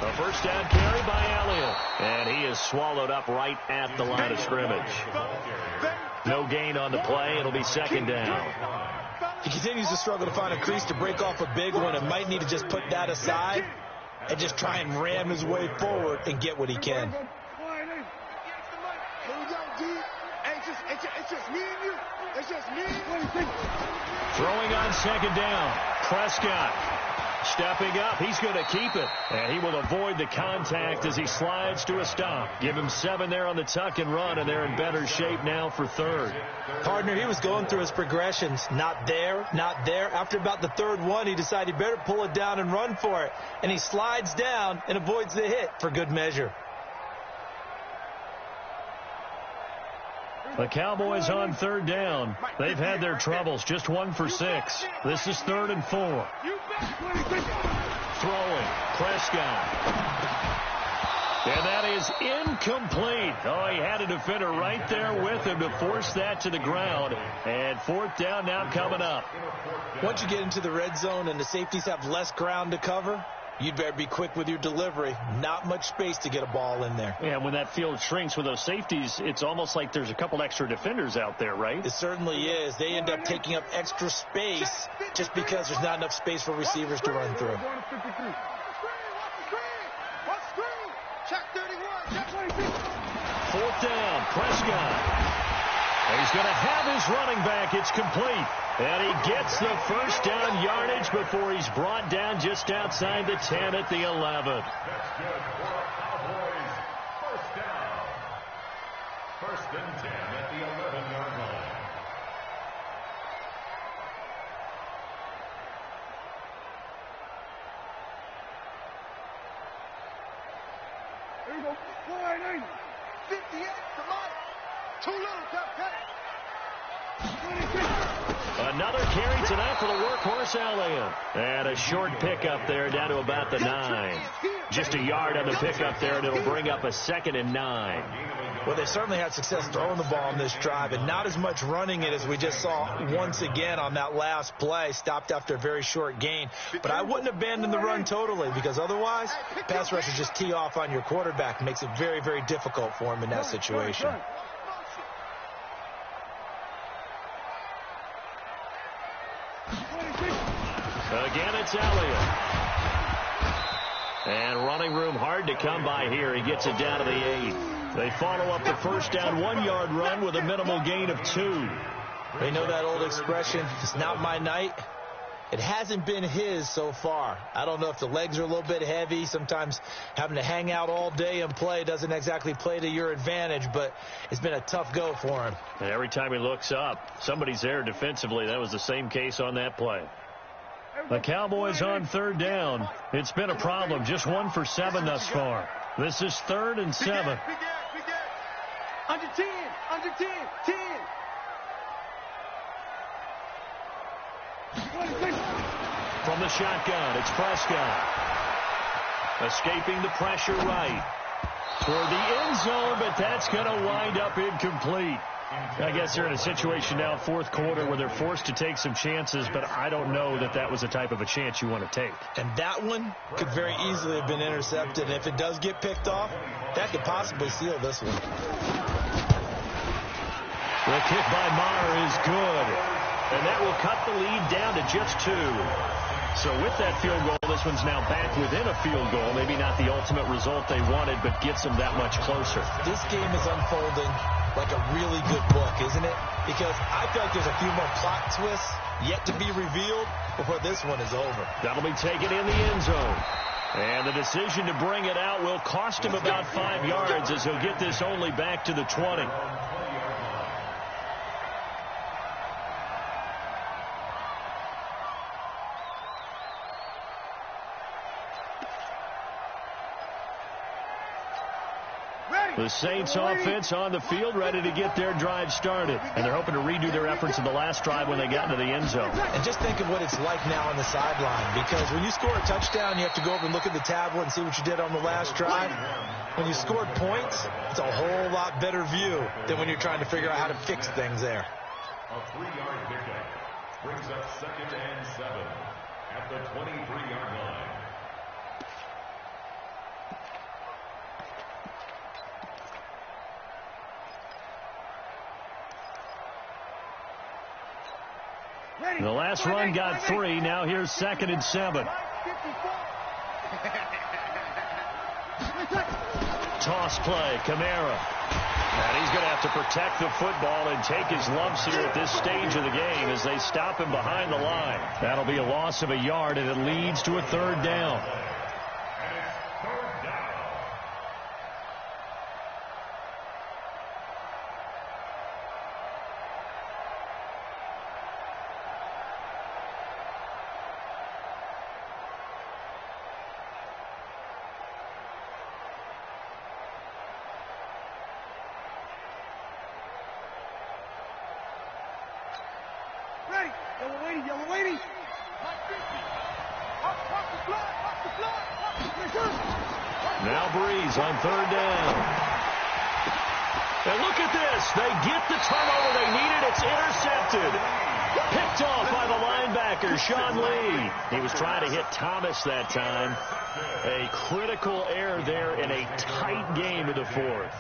Speaker 1: A first down carry by Elliott. And he is swallowed up right at the line of scrimmage. No gain on the play. It'll be second down.
Speaker 3: He continues to struggle to find a crease to break off a big one and might need to just put that aside and just try and ram his way forward and get what he can.
Speaker 2: Here we go, D. It's just me and you. It's just me.
Speaker 1: Throwing on second down. Prescott stepping up. He's going to keep it. And he will avoid the contact as he slides to a stop. Give him 7 there on the tuck and run, and they're in better shape now for third.
Speaker 3: Partner, he was going through his progressions. Not there, not there. After about the third one, he decided he better pull it down and run for it. And he slides down and avoids the hit for good measure.
Speaker 1: The Cowboys on third down. They've had their troubles. Just 1 for 6. This is 3rd and 4. Throwing. Prescott. And that is incomplete. Oh, he had a defender right there with him to force that to the ground. And 4th down now coming up.
Speaker 3: Once you get into the red zone and the safeties have less ground to cover, you'd better be quick with your delivery. Not much space to get a ball in there.
Speaker 1: Yeah, when that field shrinks with those safeties, it's almost like there's a couple extra defenders out there, right?
Speaker 3: It certainly is. They end up taking up extra space just because there's not enough space for receivers to run through.
Speaker 2: Check 31. Check 26.
Speaker 1: 4th down, Prescott. He's going to have his running back. It's complete. And he gets the first down yardage before he's brought down just outside the 10 at the 11.
Speaker 4: That's good for Cowboys. First down. 1st and 10 at the 11-yard line.
Speaker 2: There you go. 58. Come on. Too little, cut.
Speaker 1: Another carry tonight for the workhorse Elliott. And a short pickup there down to about the 9. Just a yard on the pickup there, and it'll bring up a 2nd and 9.
Speaker 3: Well, they certainly had success throwing the ball on this drive, and not as much running it as we just saw once again on that last play. Stopped after a very short gain. But I wouldn't abandon the run totally, because otherwise, pass rushers just tee off on your quarterback. Makes it very, very difficult for him in that situation.
Speaker 1: Again, it's Elliott. And running room hard to come by here. He gets it down to the 8. They follow up the first down 1-yard run with a minimal gain of 2.
Speaker 3: They know that old expression, it's not my night. It hasn't been his so far. I don't know if the legs are a little bit heavy. Sometimes having to hang out all day and play doesn't exactly play to your advantage, but it's been a tough go for him.
Speaker 1: And every time he looks up, somebody's there defensively. That was the same case on that play. The Cowboys on third down. It's been a problem. Just 1 for 7 thus far. This is 3rd and 7.
Speaker 2: Big Ed. Under 10. Under 10. 10.
Speaker 1: From the shotgun, it's Prescott. Escaping the pressure right. Toward the end zone, but that's going to wind up incomplete. I guess they're in a situation now, 4th quarter, where they're forced to take some chances, but I don't know that that was the type of a chance you want to take.
Speaker 3: And that one could very easily have been intercepted. And if it does get picked off, that could possibly seal this one.
Speaker 1: The kick by Maher is good. And that will cut the lead down to just 2. So with that field goal, this one's now back within a field goal. Maybe not the ultimate result they wanted, but gets them that much closer.
Speaker 3: This game is unfolding like a really good book, isn't it? Because I feel like there's a few more plot twists yet to be revealed before this one is over.
Speaker 1: That'll be taken in the end zone. And the decision to bring it out will cost him about 5 yards as he'll get this only back to the 20. The Saints offense on the field, ready to get their drive started. And they're hoping to redo their efforts in the last drive when they got into the end zone.
Speaker 3: And just think of what it's like now on the sideline. Because when you score a touchdown, you have to go over and look at the tablet and see what you did on the last drive. When you scored points, it's a whole lot better view than when you're trying to figure out how to fix things there.
Speaker 4: A 3-yard pickup brings up 2nd and 7 at the 23-yard line.
Speaker 1: The last run got 3. Now here's 2nd and 7. Toss play, Kamara. And he's going to have to protect the football and take his lumps here at this stage of the game as they stop him behind the line. That'll be a loss of a yard, and it leads to a 3rd down.
Speaker 2: Yellow lady.
Speaker 1: Now Breeze on 3rd down. And look at this. They get the turnover they needed. It's intercepted. Picked off by the linebacker, Sean Lee. He was trying to hit Thomas that time. A critical error there in a tight game of the 4th.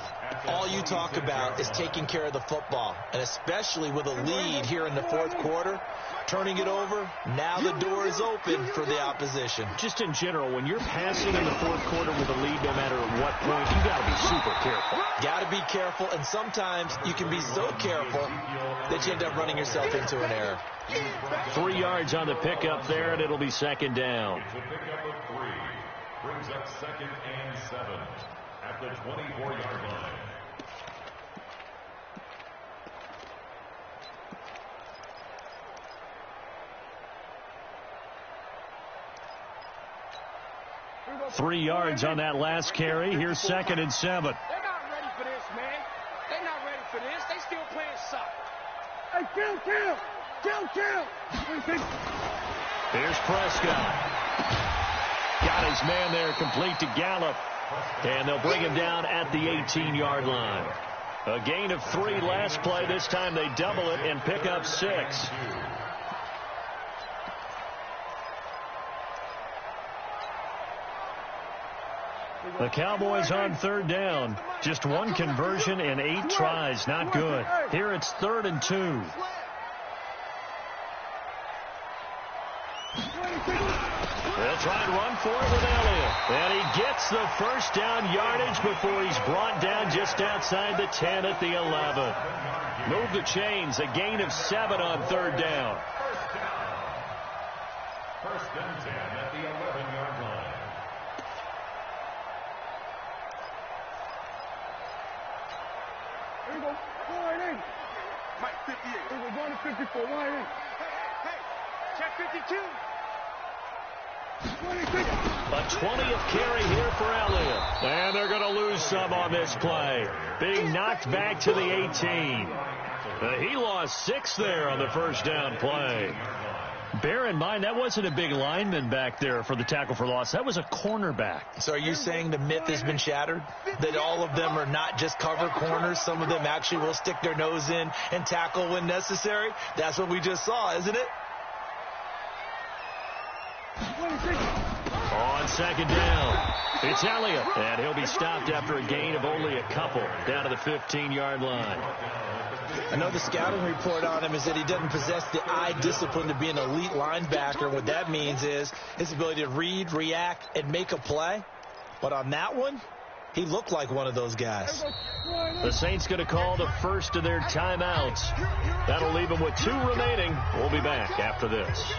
Speaker 3: All you talk about is taking care of the football, and especially with a lead here in the 4th quarter, turning it over, now the door is open for the opposition.
Speaker 1: Just in general, when you're passing in the 4th quarter with a lead, no matter at what point, you got to be super careful.
Speaker 3: Got to be careful, and sometimes you can be so careful that you end up running yourself into an error.
Speaker 1: 3 yards on the pickup there, and it'll be 2nd down.
Speaker 4: The pickup of 3 brings up 2nd and 7 at the 24-yard line.
Speaker 1: Three yards on that last carry. Here's 2nd and 7.
Speaker 2: They're not ready for this, man. They're not ready for this. They still playing soccer. Hey, kill.
Speaker 1: Here's Prescott. Got his man there, complete to Gallup. And they'll bring him down at the 18-yard line. A gain of 3 last play. This time they double it and pick up 6. The Cowboys on 3rd down. Just 1 conversion and 8 tries. Not good. Here it's 3rd and 2. They'll try and run for it with Elliott. And he gets the first down yardage before he's brought down just outside the 10 at the 11. Move the chains. A gain of 7 on 3rd down.
Speaker 4: First and 10 at the 11-yard line.
Speaker 2: Here we go. Wide in. Mike 58. Here we go. Going to 54. Wide in. Hey. Check 52.
Speaker 1: A 20th carry here for Elliott. And they're going to lose some on this play. Being knocked back to the 18. He lost 6 there on the first down play. Bear in mind, that wasn't a big lineman back there for the tackle for loss. That was a cornerback.
Speaker 3: So are you saying the myth has been shattered? That all of them are not just cover corners? Some of them actually will stick their nose in and tackle when necessary? That's what we just saw, isn't it?
Speaker 1: On 2nd down, it's Elliott. And he'll be stopped after a gain of only a couple down to the 15-yard line.
Speaker 3: I know the scouting report on him is that he doesn't possess the eye discipline to be an elite linebacker. What that means is his ability to read, react, and make a play. But on that one, he looked like one of those guys.
Speaker 1: The Saints going to call the first of their timeouts. That'll leave them with 2 remaining. We'll be back after this.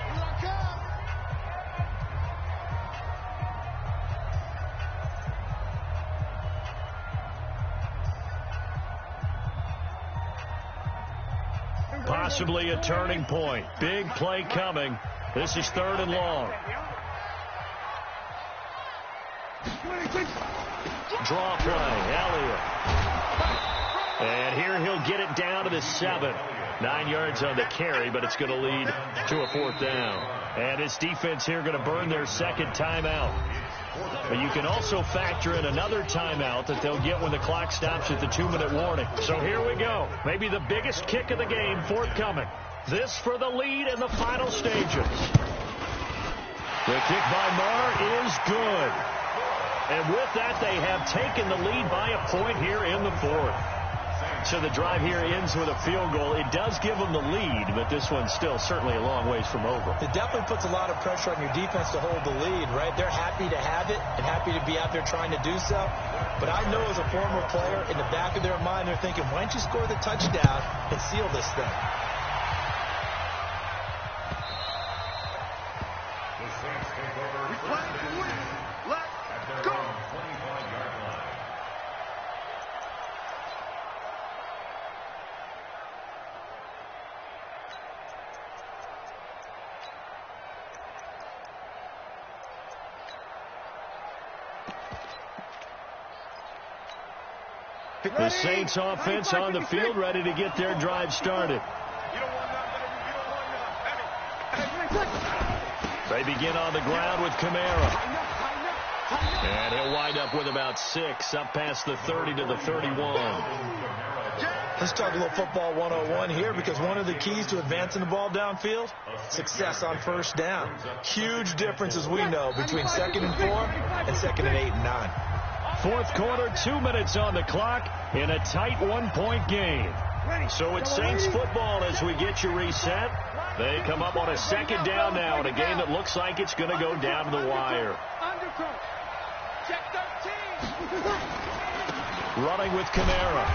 Speaker 1: Possibly a turning point. Big play coming. This is 3rd and long. Draw play, Elliott. And here he'll get it down to the 7. 9 yards on the carry, but it's going to lead to a 4th down. And this defense here going to burn their second timeout. But you can also factor in another timeout that they'll get when the clock stops at the 2-minute warning. So here we go. Maybe the biggest kick of the game forthcoming. This for the lead in the final stages. The kick by Marr is good. And with that, they have taken the lead by a point here in the 4th. So the drive here ends with a field goal. It does give them the lead, but this one's still certainly a long ways from over.
Speaker 3: It definitely puts a lot of pressure on your defense to hold the lead, right? They're happy to have it and happy to be out there trying to do so. But I know as a former player, in the back of their mind, they're thinking, why don't you score the touchdown and seal this thing?
Speaker 4: The Saints take over. Let's go. 25-yard line.
Speaker 1: The Saints offense on the field, ready to get their drive started. They begin on the ground with Kamara. And he'll wind up with about 6, up past the 30 to the 31.
Speaker 3: Let's talk a little football 101 here, because one of the keys to advancing the ball downfield, success on first down. Huge difference, as we know, between 2nd and 4 and 2nd and 8 and 9.
Speaker 1: 4th quarter, 2 minutes on the clock in a tight 1-point game. So it's Saints football as we get you reset. They come up on a 2nd down now in a game that looks like it's going to go down to the wire. Running with Kamara.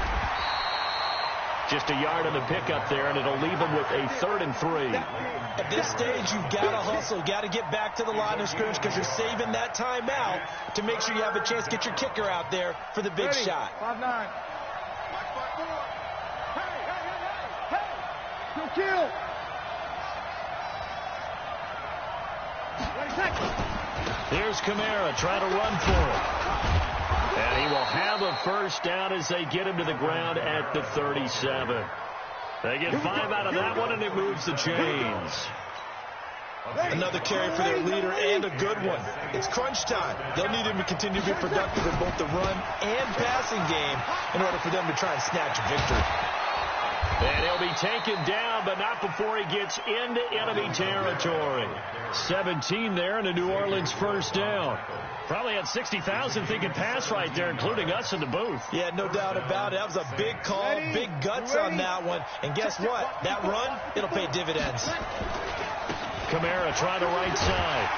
Speaker 1: Just a yard on the pickup there, and it'll leave them with a 3rd and 3.
Speaker 3: At this stage, you've got to hustle, got to get back to the line of scrimmage, because you're saving that timeout to make sure you have a chance to get your kicker out there for the big shot.
Speaker 2: 5-9. Hey, kill.
Speaker 1: Here's Kamara trying to run for it. And he will have a first down as they get him to the ground at the 37. They get 5 out of that one, and it moves the chains.
Speaker 3: Another carry for their leader, and a good one. It's crunch time. They'll need him to continue to be productive in both the run and passing game in order for them to try and snatch a victory.
Speaker 1: And he'll be taken down, but not before he gets into enemy territory. 17 there, and a New Orleans first down. Probably had 60,000 thinking pass right there, including us in the booth.
Speaker 3: Yeah, no doubt about it. That was a big call, big guts on that one. And guess what? That run, it'll pay dividends.
Speaker 1: Kamara trying the right side.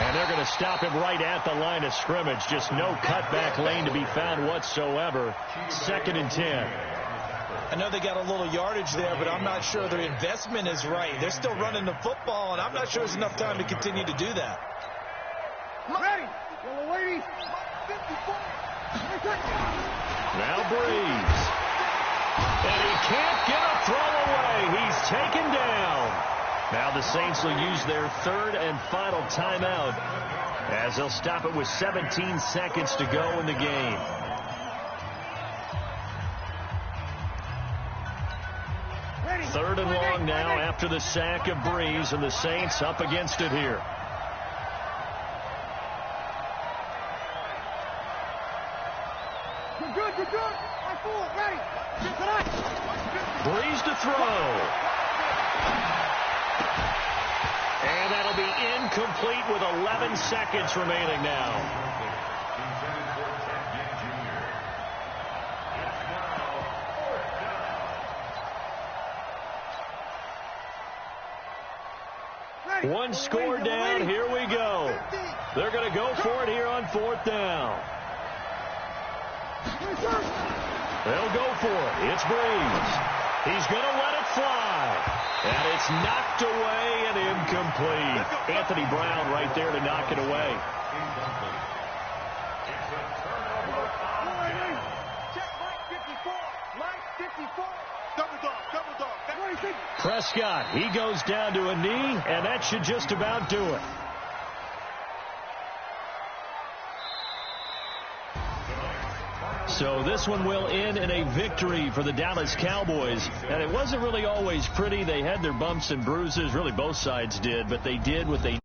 Speaker 1: And they're going to stop him right at the line of scrimmage. Just no cutback lane to be found whatsoever. 2nd and 10.
Speaker 3: I know they got a little yardage there, but I'm not sure their investment is right. They're still running the football, and I'm not sure there's enough time to continue to do that.
Speaker 2: Ready.
Speaker 1: Now Breeze. And he can't get a throw away. He's taken down. Now the Saints will use their 3rd and final timeout as they'll stop it with 17 seconds to go in the game. Third and long now after the sack of Breeze, and the Saints up against it here.
Speaker 2: You're good. Ready.
Speaker 1: Breeze to throw. And that'll be incomplete with 11 seconds remaining now. One score down. Here we go. They're going to go for it here on 4th down. They'll go for it. It's Breeze. He's going to let it fly. And it's knocked away and incomplete. Anthony Brown right there to knock it away. Prescott, he goes down to a knee, and that should just about do it. So this one will end in a victory for the Dallas Cowboys. And it wasn't really always pretty. They had their bumps and bruises. Really, both sides did. But they did what they